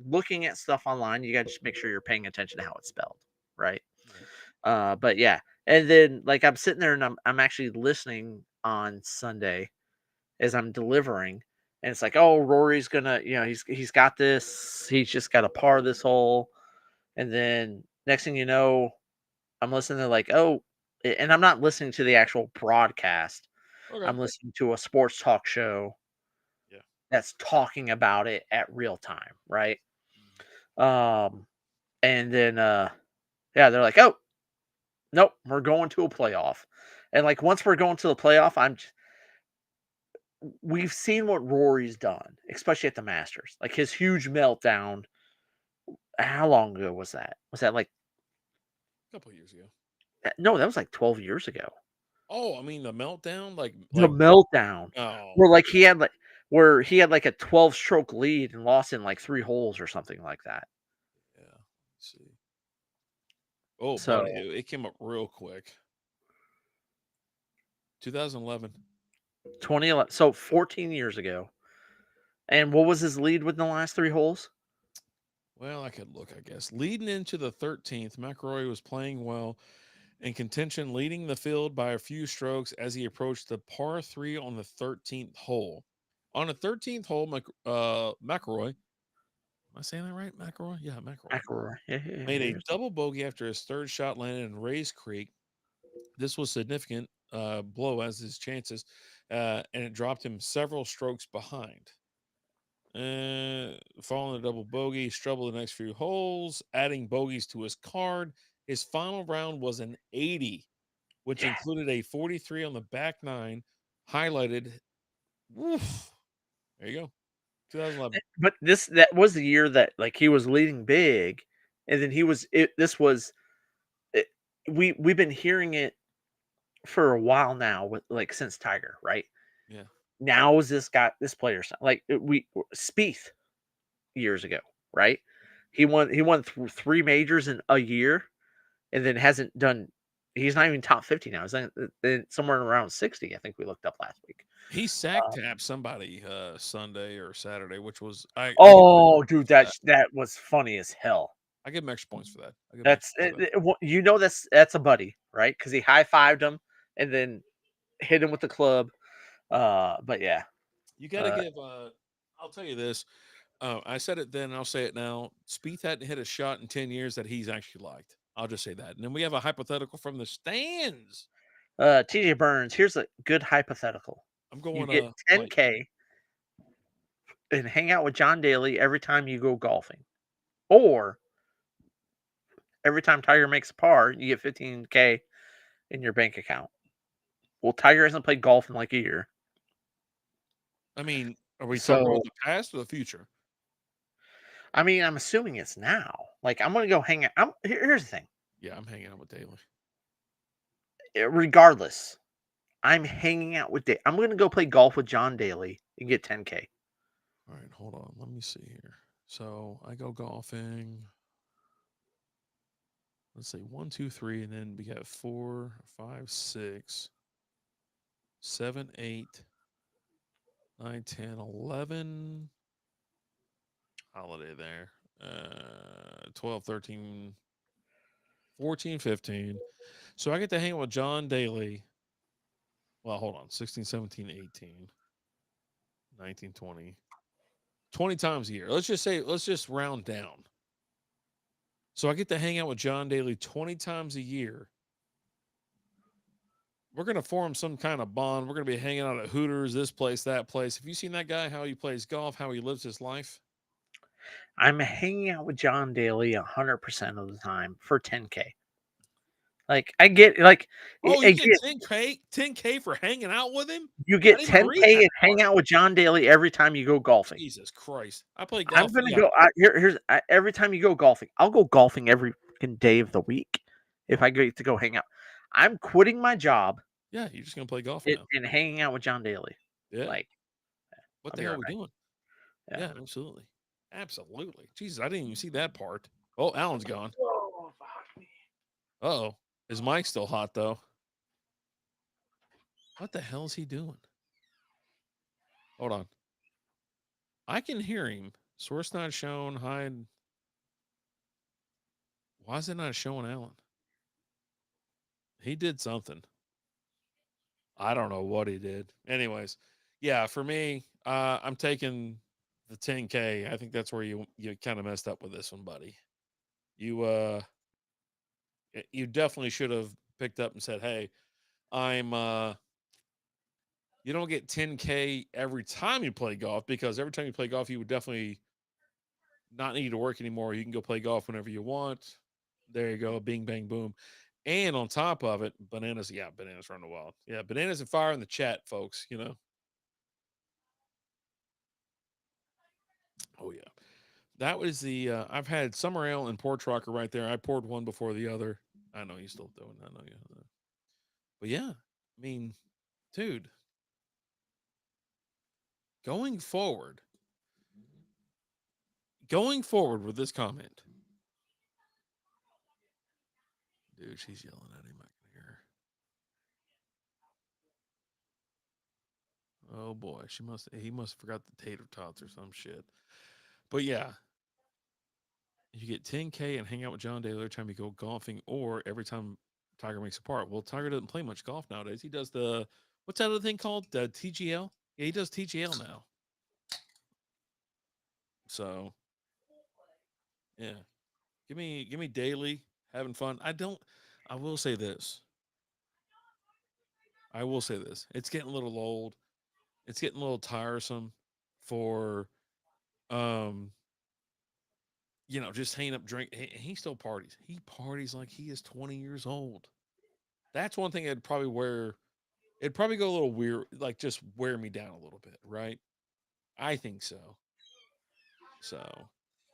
looking at stuff online, you got to just make sure you're paying attention to how it's spelled, right? Yeah. But yeah, and then like I'm sitting there and I'm actually listening on Sunday as I'm delivering, and it's like, oh, Rory's gonna, he's got this. He's just got to par this hole, and then next thing you know, I'm listening to like, oh, and I'm not listening to the actual broadcast. Okay. I'm listening to a sports talk show Yeah. that's talking about it at real time, right? Mhm. Um, and then yeah, they're like, oh, nope, we're going to a playoff, and like once we're going to the playoff, we've seen what Rory's done, especially at the Masters. Like his huge meltdown. How long ago was that? Was that like A couple years ago. no? That was like 12 years ago. Oh, I mean the meltdown, The like meltdown, oh where like he had like a 12-stroke lead and lost in like 3 holes or something like that. yeah. Let's see. Oh, So buddy, it came up real quick. 2011. 2011, so 14 years ago. And what was his lead within the last 3 holes? Well, I could look, I guess. Leading into the 13th, McElroy was playing well in contention, leading the field by a few strokes as he approached the par three on the 13th hole. On the 13th hole, McElroy, am I saying that right? McElroy? Yeah, McElroy. McElroy. Yeah, yeah, Made a yeah. double bogey after his third shot landed in Rays Creek. This was significant blow as his chances and it dropped him several strokes behind. Following a double bogey, he struggled the next few holes, adding bogeys to his card. His final round was an 80, which Yeah. included a 43 on the back nine, highlighted. Woof, there you go. 2011. But that was the year that like he was leading big, and then this was it, we've been hearing it for a while now with like since Tiger, right? Yeah. Now is this player like we Spieth years ago, right? He won three majors in a year, and then hasn't done. He's not even top 50 now. He's somewhere around 60. I think we looked up last week. He sack tapped somebody Sunday or Saturday, which was I give Oh, dude, for that. that was funny as hell. I give him extra points for that. I give him That's extra points for that. that's a buddy, right? Because he high fived him and then hit him with the club. But yeah, You got to uh, give. I'll tell you this. I said it then, and I'll say it now. Spieth hadn't hit a shot in 10 years that he's actually liked. I'll just say that. And then we have a hypothetical from the stands. TJ Burns. Here's a good hypothetical. I'm You going get like 10K and hang out with John Daly every time you go golfing, or every time Tiger makes a par, you get 15K in your bank account. Well, Tiger hasn't played golf in like a year, I mean, are we talking so about the past or the future? I mean, I'm assuming it's now. Like, I'm gonna go hang out. Here's the thing. Yeah, I'm hanging out with Daly. Regardless, I'm hanging out with I'm gonna go play golf with John Daly and get 10K. All right, hold on. Let me see here. So I go golfing. Let's say 1, 2, 3, and then we have 4, 5, 6, 7, 8, 9, 10, 11. Holiday there. 12, 13, 14, 15. So I get to hang out with John Daly. Well, hold on. 16, 17, 18, 19, 20. 20 times a year. Let's just round down. So I get to hang out with John Daly 20 times a year. We're going to form some kind of bond. We're going to be hanging out at Hooters, this place, that place. Have you seen that guy, how he plays golf, how he lives his life? I'm hanging out with John Daly 100% of the time for 10K. Like I get like Oh, you get again, 10K for hanging out with him? you I get didn't even read 10K that and hang part. out with John Daly every time you go golfing. Jesus Christ. I play I'm golf. gonna Yeah. go. Every time you go golfing, I'll go golfing every fucking day of the week if I get to go hang out. I'm quitting my job Yeah. You're just going to play golf now. and hanging out with John Daly. Yeah. Like, What I'll the be hell are right we back. doing? Yeah. Yeah, absolutely. Absolutely. Jesus, I didn't even see that part. Oh, Alan's gone. Oh, fuck me. Oh, his mic's still hot though. What the hell is he doing? Hold on. I can hear him. Source not shown. Hide. Why is it not showing Alan? He did something. I don't know what he did. Anyways, yeah, for me, I'm taking the 10K. I think that's where you kind of messed up with this one, buddy. You you definitely should have picked up and said, "Hey, I'm you don't get 10K every time you play golf because every time you play golf, you would definitely not need to work anymore. You can go play golf whenever you want. There you go. Bing, bang, boom. And on top of it, bananas. Yeah, bananas run the wild. Yeah, bananas and fire in the chat, folks. You know. Oh, yeah. That was the, I've had summer ale and porch rocker right there. I poured one before the other. I know you still doing that. I know you. But yeah, I mean, dude, going forward, with this comment, dude, she's yelling at him. I can hear her. Oh boy, he must have forgot the tater tots or some shit. But yeah, you get 10K and hang out with John Daly every time you go golfing or every time Tiger makes a part. Well, Tiger doesn't play much golf nowadays. He does what's that other thing called? The TGL? Yeah, he does TGL now. So yeah. Give me Daly having fun. I will say this. I will say this: it's getting a little old. It's getting a little tiresome for, um, just hanging up drink. He still parties. He parties like he is 20 years old. That's one thing I'd probably wear. It'd probably go a little weird, like just wear me down a little bit, right? I think so. So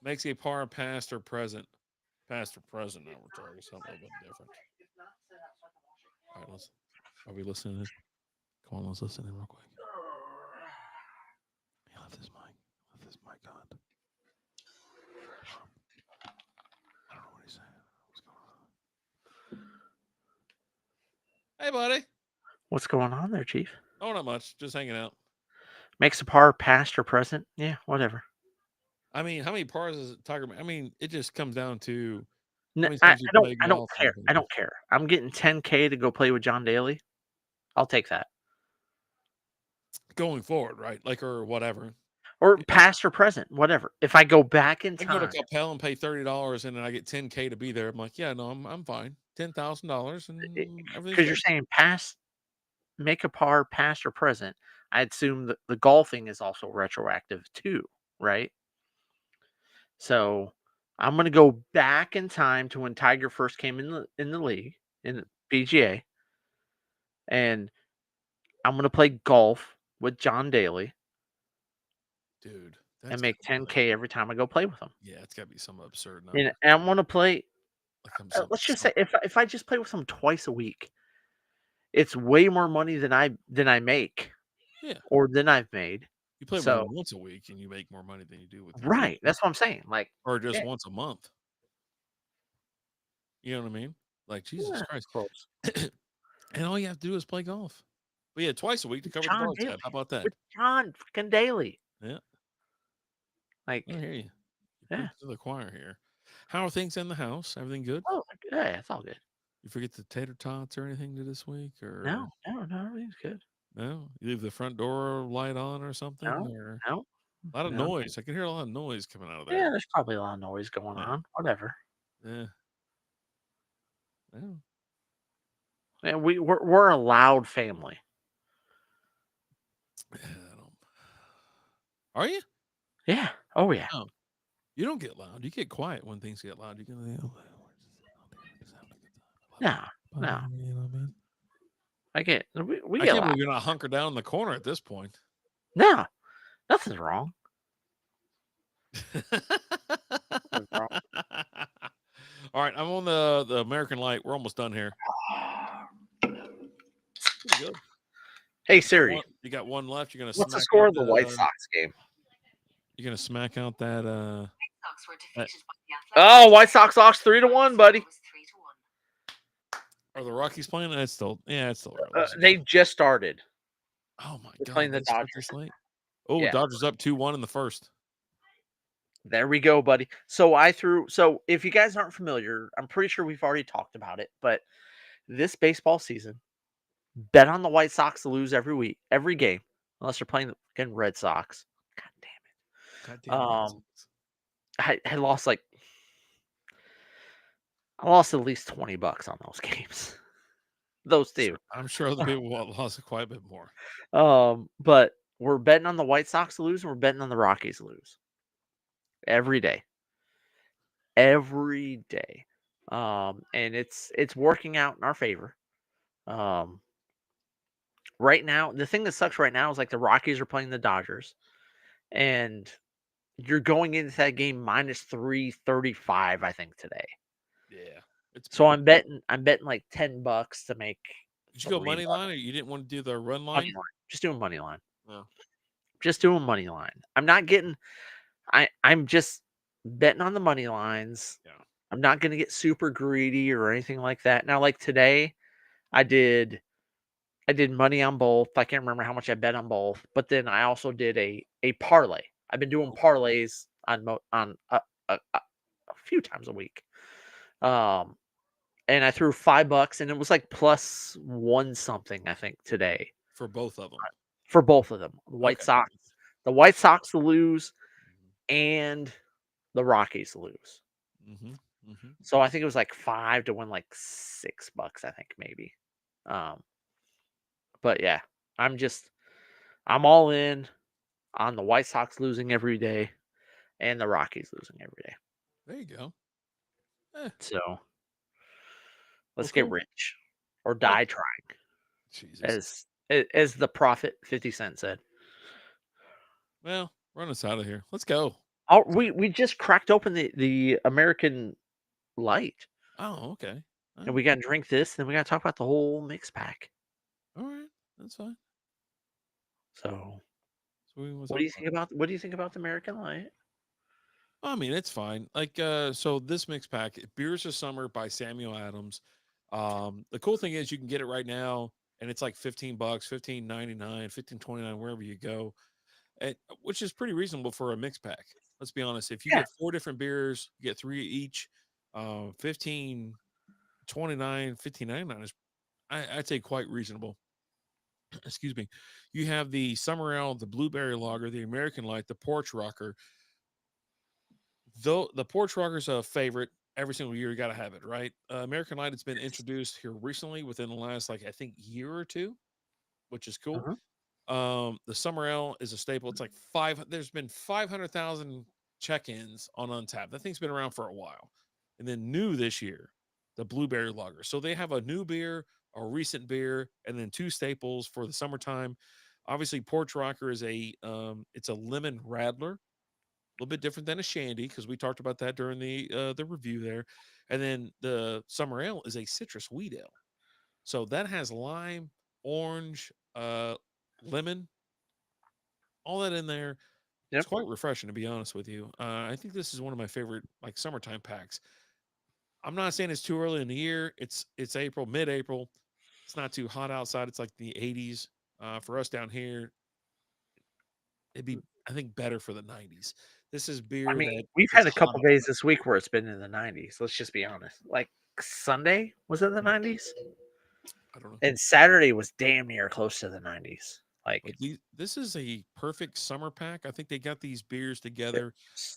makes a par past or present. Past or present, now we're talking something a little bit different. All right, are we listening? Come on, let's listen in real quick. He left his mic. On. I don't know what he's saying. What's going on? Hey, buddy. What's going on there, Chief? Oh, not much. Just hanging out. Makes a par past or present? Yeah, whatever. I mean, how many pars is Tiger? I mean, it just comes down to how No, many I times you don't play I don't golf. care. I don't care. I'm getting 10K to go play with John Daly. I'll take that. Going forward, right? Like, or whatever. Or past or present, whatever. If I go back in I go to time, Capel and pay $30, and then I get 10K to be there. I'm like, yeah, no, I'm fine. $10,000, and everything's because you're good. saying past, make a par, past or present. I assume that the golfing is also retroactive too, right? So I'm gonna go back in time to when Tiger first came in the league in the PGA, and I'm gonna play golf with John Daly Dude, and that's make gotta be 10K every time I go play with him. yeah, it's gotta be some absurd And number. I'm gonna play. Like some Let's just say if I just play with him twice a week, it's way more money than I make yeah. or than I've made. You play with So him once a week, and you make more money than you do with him right, frequently, that's what I'm saying. Like, or just yeah, once a month. You know what I mean? Like Jesus yeah, Christ, close. and all you have to do is play golf. But yeah, twice a week to cover the John bar Daly tab. How about that? with John freaking Daly. Yeah, Like, I hear you. You yeah. preach to the choir here. How are things in the house? Everything good? Oh, yeah, it's all good. You forget the tater tots or anything to this week, or No, everything's good. no? You leave the front door light on or something, No, or no, a lot of no. noise. I can hear a lot of noise coming out of Yeah, there. there's probably a lot of noise going Yeah, on. Whatever. yeah, yeah. And we're a loud family. I don't. Are you? Yeah. Oh yeah. No, you don't get loud. You get quiet when things get loud. You can. No, no. You know what I mean? We I get can't loud. believe you're not hunkered down in the corner at this point. No, nothing's wrong. Nothing's wrong. All right, I'm on the American Light. We're almost done here. Pretty good. Hey Siri, You got one left. You're gonna what's the smack score out of the White Sox game? You're gonna smack out that. Oh, White Sox lost 3-1, buddy. Are the Rockies playing? It's still early. They just started. Oh my They're god, playing the they start Dodgers. this late. Oh, Yeah. Dodgers up 2-1 in the first. There we go, buddy. So if you guys aren't familiar, I'm pretty sure we've already talked about it, but this baseball season, bet on the White Sox to lose every game, unless they're playing the fucking Red Sox. God damn it. Goddamn. I lost I lost at least $20 on those games. Those two. I'm sure other people lost quite a bit more. But we're betting on the White Sox to lose, and we're betting on the Rockies to lose. Every day. Every day. And it's working out in our favor. Right now, the thing that sucks right now is like the Rockies are playing the Dodgers, and you're going into that game minus 335, I think, today. Yeah, it's So brutal. I'm betting like $10 to make. Did you go money line, or you didn't want to do the run line? Money line. Just doing money line. No. Just doing money line. I'm not getting. I'm just betting on the money lines. Yeah. I'm not going to get super greedy or anything like that. Now, like today, I did money on both. I can't remember how much I bet on both, but then I also did a parlay. I've been doing parlays on a few times a week. And I threw $5 and it was like plus one something, I think, today. For both of them. For both of them. The White Sox to lose and the Rockies to lose. So I think it was like 5 to win like $6, I think, maybe. But yeah, I'm all in on the White Sox losing every day and the Rockies losing every day. There you go. Eh, So well, let's get cool. rich or Well, die trying, Jesus. as the prophet 50 Cent said. Well, run us out of here. Let's go. Oh, we just cracked open the American Light, Oh, okay. All and right. we got to drink this, then we got to talk about the whole mix pack. All right. That's fine. So, So we want to talk about. what do you think about the American Light? I mean, it's fine. Like, so this mix pack, Beers of Summer by Samuel Adams. The cool thing is you can get it right now, and it's like $15, 15.99, 15.29, wherever you go, which is pretty reasonable for a mix pack. Let's be honest. If you Yeah, get 4 different beers, you get 3 each. 15.29, 15.99 is, I'd say, quite reasonable. Excuse me. You have the Summer Ale, the Blueberry Lager, the American Light, the Porch Rocker. Though the Porch Rocker's a favorite every single year, you got to have it, right? American Light, it's been introduced here recently within the last, like, I think, year or two, which is cool. uh-huh. The Summer Ale is a staple. It's like there's been 500,000 check-ins on Untapped. That thing's been around for a while. And then new this year, the Blueberry Lager. So they have a new beer, a recent beer, and then 2 staples for the summertime. Obviously, Porch Rocker is it's a lemon radler, a little bit different than a shandy because we talked about that during the review there. And then the Summer Ale is a citrus wheat ale. So that has lime, orange, lemon, all that in there. It's Yep. quite refreshing, to be honest with you. I think this is one of my favorite, like, summertime packs. I'm not saying it's too early in the year. It's April, mid-April. It's not too hot outside. It's like the 80s. For us down here, it'd be, I think, better for the 90s. This is I beer mean, that we've it's had a hot couple days outside. this week where it's been in the 90s. Let's just be honest. Like Sunday was in the 90s, I don't know. and Saturday was damn near close to the 90s. Like, But this is a perfect summer pack. I think they got these beers together, it's-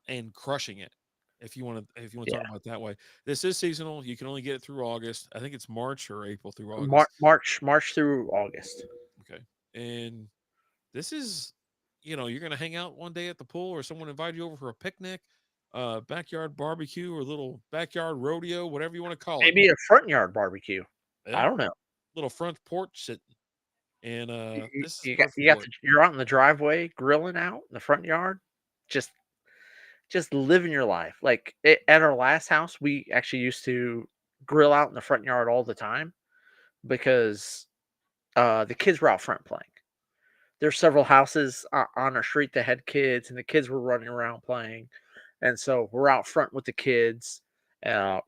and crushing it. If you want to yeah, talk about it that way, this is seasonal. You can only get it through August. I think it's March or April through August. March through August. Okay, and this is, you're gonna hang out one day at the pool, or someone invite you over for a picnic, backyard barbecue, or little backyard rodeo, whatever you want to call it. Maybe a front yard barbecue. I Yeah, don't know. little front porch sitting, and You, this is you got perfect for it. you're out in the driveway grilling out in the front yard, just living your life. Like at our last house, we actually used to grill out in the front yard all the time because the kids were out front playing. There's several houses on our street that had kids, and the kids were running around playing, and so we're out front with the kids,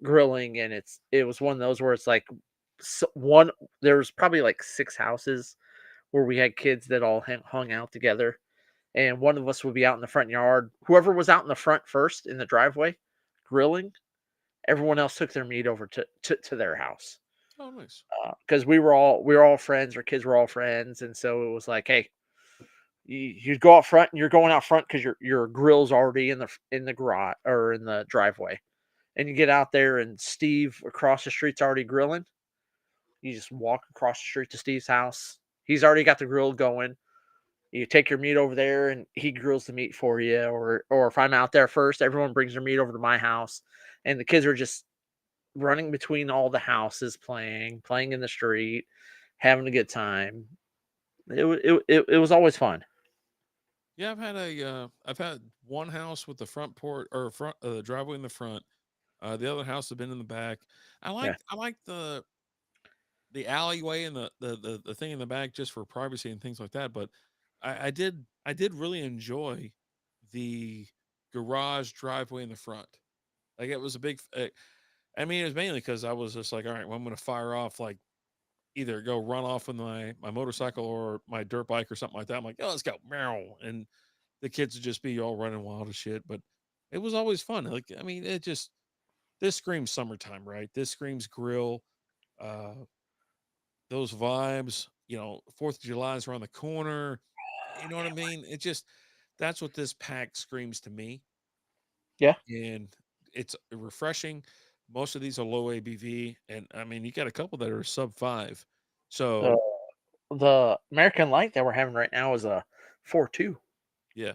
grilling, and it was one of those where it's like one. There's probably like 6 houses where we had kids that all hung out together, and one of us would be out in the front yard. Whoever was out in the front first in the driveway, grilling, everyone else took their meat over to their house Oh, nice. because we were all friends. Our kids were all friends, and so it was like, hey, you go out front, and you're going out front because your grill's already in the garage or in the driveway, and you get out there, and Steve across the street's already grilling. You just walk across the street to Steve's house. He's already got the grill going. You take your meat over there, and he grills the meat for you. Or if I'm out there first, everyone brings their meat over to my house, and the kids are just running between all the houses, playing in the street, having a good time. It was always fun. Yeah, I've had one house with the front porch or front driveway in the front. The other house has been in the back. Yeah. I like the alleyway and the thing in the back just for privacy and things like that. But I did really enjoy the garage driveway in the front. Like, it was a big. I mean, it was mainly because I was just like, all right, well, I'm going to fire off, like, either go run off with my motorcycle or my dirt bike or something like that. I'm like, oh, let's go, meow, and the kids would just be all running wild as shit. But it was always fun. Like, I mean, this screams summertime, right? This screams grill. Uh, those vibes, 4th of July is around the corner. You know what I mean? That's what this pack screams to me. Yeah. And it's refreshing. Most of these are low ABV. And I mean, you got a couple that are sub 5. Uh, So the American Light that we're having right now is a 4.2. Yeah,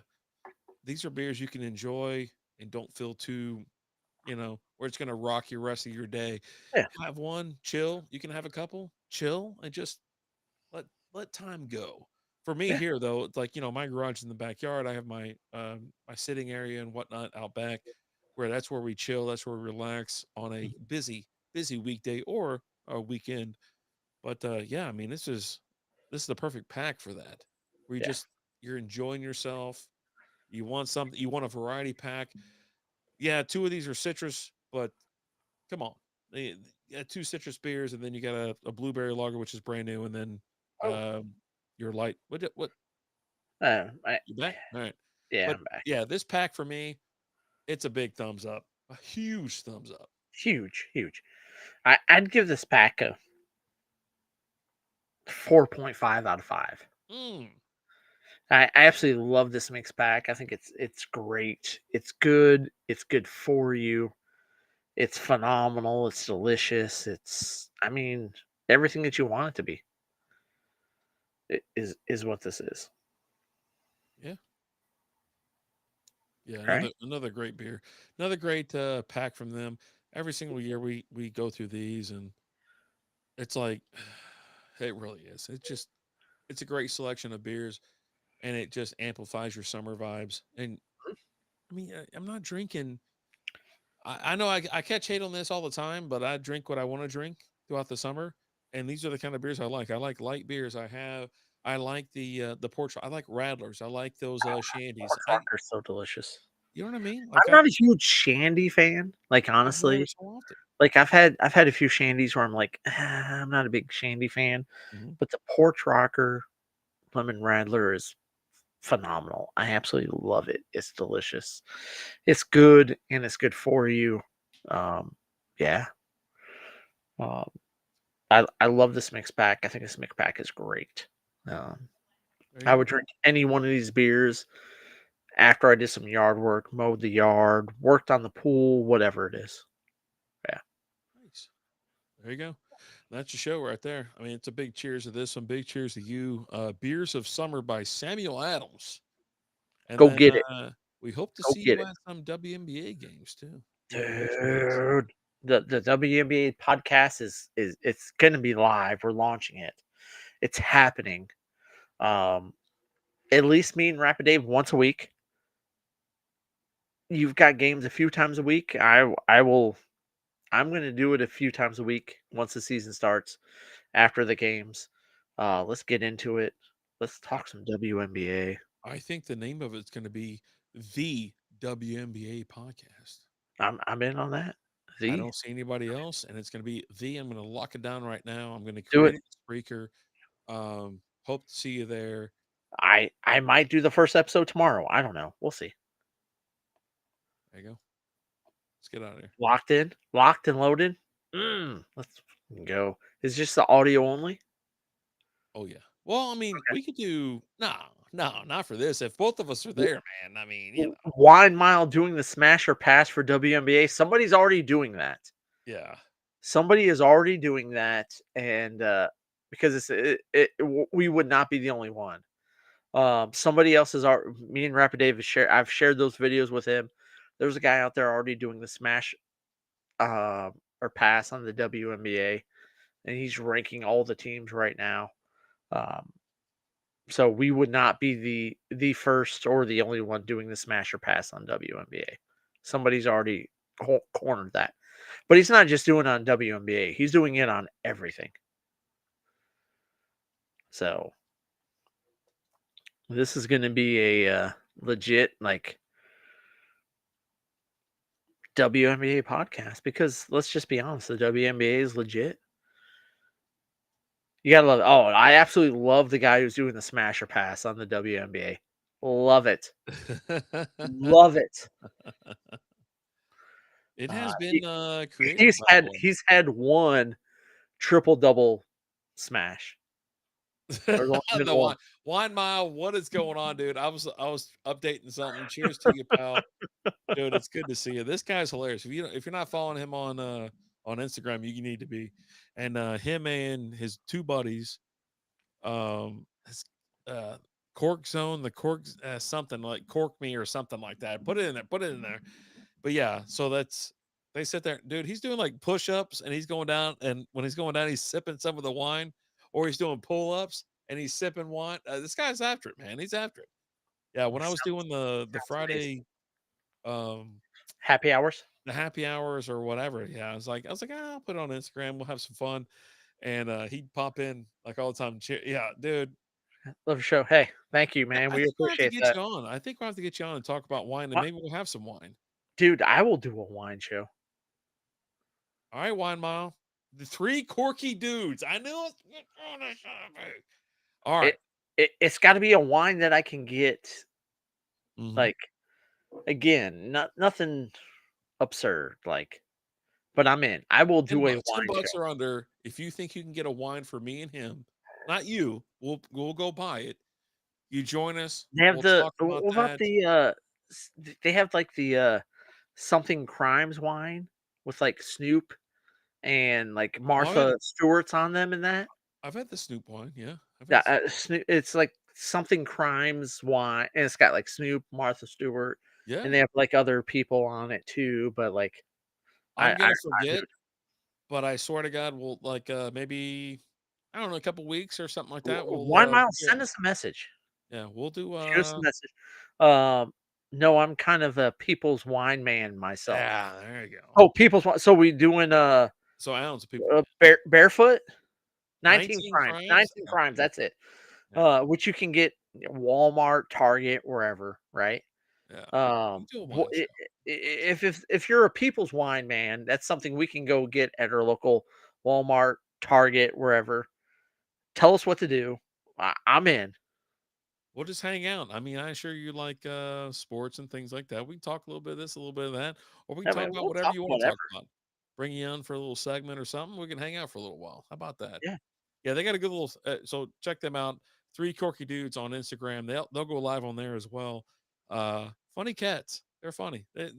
these are beers you can enjoy and don't feel too, where it's gonna rock your rest of your day. Yeah, Have one, chill. You can have a couple, chill, and just let let time go. For me yeah, here though, it's like, my garage is in the backyard. I have my sitting area and whatnot out back, where that's where we chill, that's where we relax on a busy weekday or a weekend. But yeah, I mean, this is the perfect pack for that. Where yeah, you're enjoying yourself. You want something, you want a variety pack. Yeah, two of these are citrus, but come on. You got two citrus beers, and then you got a blueberry lager, which is brand new, and then oh, your light. What I, you back? All right. yeah, But I'm back. yeah, this pack for me, it's a big thumbs up. A huge thumbs up. Huge, huge. I'd give this pack a 4.5 out of 5. Mm. I absolutely love this mixed pack. I think it's great. It's good. It's good for you. It's phenomenal. It's delicious. I mean, everything that you want it to be is what this is. Yeah. Yeah, Right? another great beer. Another great pack from them. Every single year we go through these, and it's like it really is. It's a great selection of beers, and it just amplifies your summer vibes. And I mean, I'm not drinking. I know I catch hate on this all the time, but I drink what I want to drink throughout the summer, and these are the kind of beers I like. I like light beers. I like the porch. I like Radlers. I like those shandies. Pork are so delicious. You know what I mean? Like I'm not a huge shandy fan. Like I've had it honestly, so often. like I've had a few shandies where I'm like, I'm not a big shandy fan, Mhm. but the porch rocker lemon radler is phenomenal. I absolutely love it. It's delicious. It's good and it's good for you. Yeah. Um, I love this mix pack. I think this mix pack is great. Um, There I you would go. drink any one of these beers after I did some yard work, mowed the yard, worked on the pool, whatever it is. Yeah. Nice. There you go. That's your show right there. I mean, it's a big cheers to this one. Big cheers to you. Beers of Summer by Samuel Adams. And Go then get it. we hope to Go see get you it. at some WNBA games too here in the next few days. Dude. The WNBA podcast is it's gonna be live. We're launching it. It's happening. Um at least me and Rapid Dave once a week. You've got games a few times a week. I'm gonna do it a few times a week once the season starts after the games. Let's get into it. Let's talk some WNBA. I think the name of it's going to be the WNBA podcast. I'm in on that. I The don't see anybody else, and it's going to be the. I'm going to lock it down right now. I'm going to do it. create a Spreaker. Hope to see you there. I might do the first episode tomorrow. I don't know. We'll see. There you go. Let's get out of here. Locked and loaded. Let's go. Is just the audio only? Oh yeah. Well, I mean, we could do no, not for this. If both of us are there, man. I mean, Wine Mile doing the smash or pass for WNBA. Somebody's already doing that. yeah. Somebody is already doing that, and because we would not be the only one. Somebody else is our me and Rapid Dave I've shared those videos with him. There's a guy out there already doing the smash or pass on the WNBA, and he's ranking all the teams right now. Um, so we would not be the first or the only one doing the smash or pass on WNBA. Somebody's already cornered that. But he's not just doing it on WNBA. He's doing it on everything. So this is going to be a legit like WNBA podcast because let's just be honest, the WNBA is legit. You gotta love it. Oh, I absolutely love the guy who's doing the smasher pass on the WNBA. Love it. Love it. It has He, been created by the way. he's had one triple double smash. There's only been The one. wine mile. What is going on, dude? I was updating something. Cheers to you, pal. Dude, it's good to see you. This guy's hilarious. If you're not following him on Instagram, you need to be. And him and his two buddies, It's, Cork Zone, the Cork something like Cork Me or something like that. Put it in there. Put it in there. But yeah, so they sit there, dude. He's doing like push-ups and he's going down, and when he's going down, he's sipping some of the wine, or he's doing pull-ups and he's sipping wine. This guy's after it, man. He's after it. Yeah, when I was doing the Sounds amazing. Friday Happy hours. the happy hours or whatever, yeah, I was like, I'll put it on Instagram. We'll have some fun. And he'd pop in like all the time. Yeah, dude. Love the show. Hey, thank you, Yeah, man. I We think we'll have to appreciate get that. you on. I think we'll have to get you on and talk about wine, and What? maybe we'll have some wine. Dude, I will do a wine show. All right, Wine Mile. The three quirky dudes. I knew it. All right. It's got to be a wine that I can get. Mhm. Like, again, nothing absurd. Like, but I'm in. I will 10 do a bucks. 10 wine bucks show. or under. If you think you can get a wine for me and him, not you, we'll go buy it. You join us. They have We'll the talk about what about that. the they have like the something crimes wine with like Snoop and like Oh, I've had, Martha Stewart's on them and that. I've had the Snoop wine. Yeah. I've Yeah, had Snoop. It's like something crimes wine, and it's got like Snoop, Martha Stewart, Yeah. and they have like other people on it too. But like, I'm I gonna dude, forget, but I swear to God, we'll like maybe I don't know, a couple weeks or something like that. We'll 1 mile. figure it Send out. us a message. Yeah, we'll do Shoot us a message. Um, no, I'm kind of a people's wine man myself. yeah, there you go. Oh, people's wine. So we doing So ounce of people. barefoot 19 19 crimes. crimes? 19 Okay. crimes. That's it. Yeah. Which you can get at Walmart, Target, wherever, right? Yeah. We Um, do a wh- wine i- show. if you're a people's wine man, that's something we can go get at our local Walmart, Target, wherever. Tell us what to do. I'm in. We'll just hang out. I mean, I'm sure you like sports and things like that. We can talk a little bit of this, a little bit of that, or we can I talk mean, about we'll whatever talk you want to whatever. talk about. Bring you on for a little segment or something. We can hang out for a little while. How about that? Yeah. Yeah, they got a good little. So check them out. Three Corky Dudes on Instagram. They'll go live on there as well. Funny cats. They're funny. They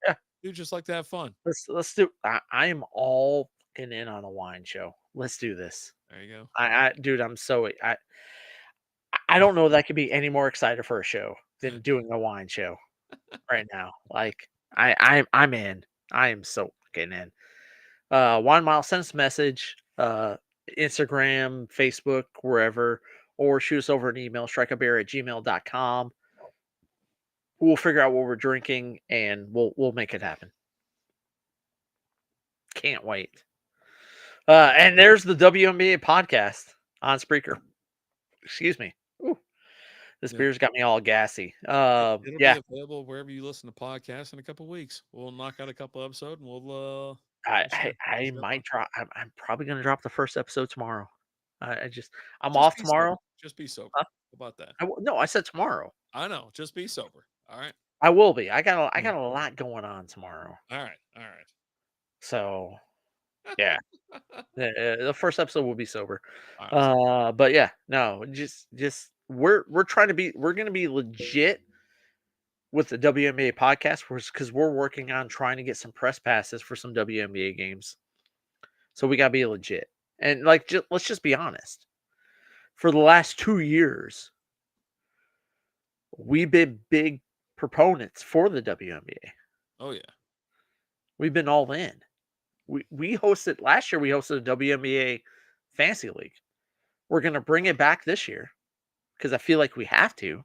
Yeah. do just like to have fun. Let's do. I am all fucking in on a wine show. Let's do this. There you go. Dude, I'm so I don't know that I could be any more excited for a show than doing a wine show right now. Like I'm in. I am so fucking in. 1 mile, send us a message, Instagram, Facebook, wherever, or shoot us over an email, strikeabeer@gmail.com. We'll figure out what we're drinking and we'll make it happen. Can't wait. And there's the WNBA podcast on Spreaker. Excuse me. Ooh, this Yeah. beer's got me all gassy. It'll Yeah, be available wherever you listen to podcasts in a couple weeks. We'll knock out a couple episodes and we'll share. I Let's have fun. might drop. I'm probably gonna drop the first episode tomorrow. I'm Just off be sober. tomorrow. Just be sober. Huh? How about that? No, I said tomorrow. I know. Just be sober. All right. I will be. I Yeah. got a lot going on tomorrow. All right. All right. So yeah, the first episode will be sober. All right. But yeah, no, just we're trying to be. We're gonna be legit with the WNBA podcast because we're working on trying to get some press passes for some WNBA games. So we gotta be legit and like let's just be honest. For the last 2 years, we've been big proponents for the WNBA. Oh yeah. We've been all in. We hosted last year. We hosted a WNBA fantasy league. We're gonna bring it back this year because I feel like we have to.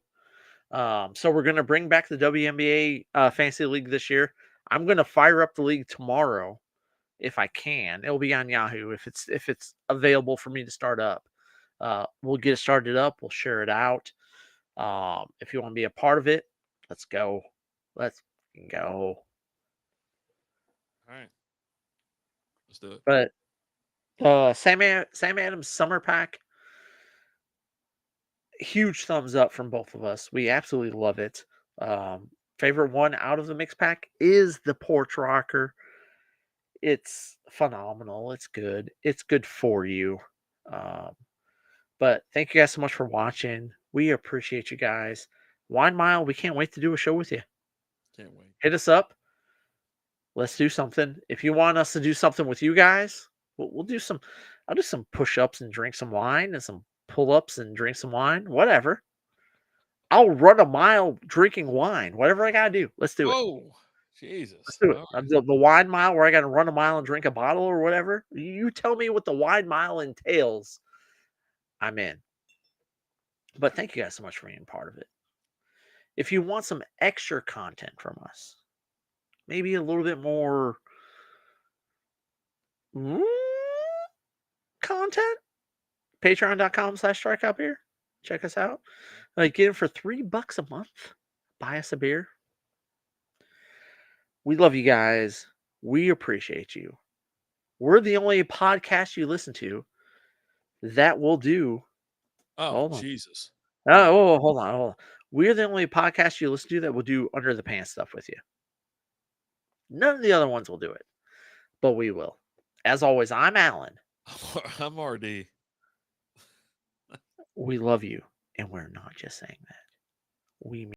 So we're gonna bring back the WNBA fantasy league this year. I'm gonna fire up the league tomorrow if I can. It'll be on Yahoo if it's available for me to start up. We'll get it started up. We'll share it out. If you want to be a part of it, let's go. Let's go. All right. Let's do it. But Sam Adams Summer Pack, huge thumbs up from both of us. We absolutely love it. Favorite one out of the mix pack is the Porch Rocker. It's phenomenal. It's good. It's good for you. Um, but thank you guys so much for watching. We appreciate you guys. Wine Mile, we can't wait to do a show with you. Can't wait. Hit us up. Let's do something. If you want us to do something with you guys, we'll do some. I'll do some push-ups and drink some wine and some pull-ups and drink some wine, whatever. I'll run a mile drinking wine, whatever I gotta do. Let's do it. Whoa, Jesus! Let's do it. All right. The wine mile where I gotta run a mile and drink a bottle or whatever. You tell me what the wine mile entails. I'm in. But thank you guys so much for being part of it. If you want some extra content from us, maybe a little bit more content, patreon.com/strikeoutbeer. Check us out. Get it for $3 a month. Buy us a beer. We love you guys. We appreciate you. We're the only podcast you listen to that will do. Oh, Hold on. Jesus! Oh, hold on. We're the only podcast you listen to that will do under the pants stuff with you. None of the other ones will do it, but we will. As always, I'm Alan. I'm RD. We love you, and we're not just saying that. We mean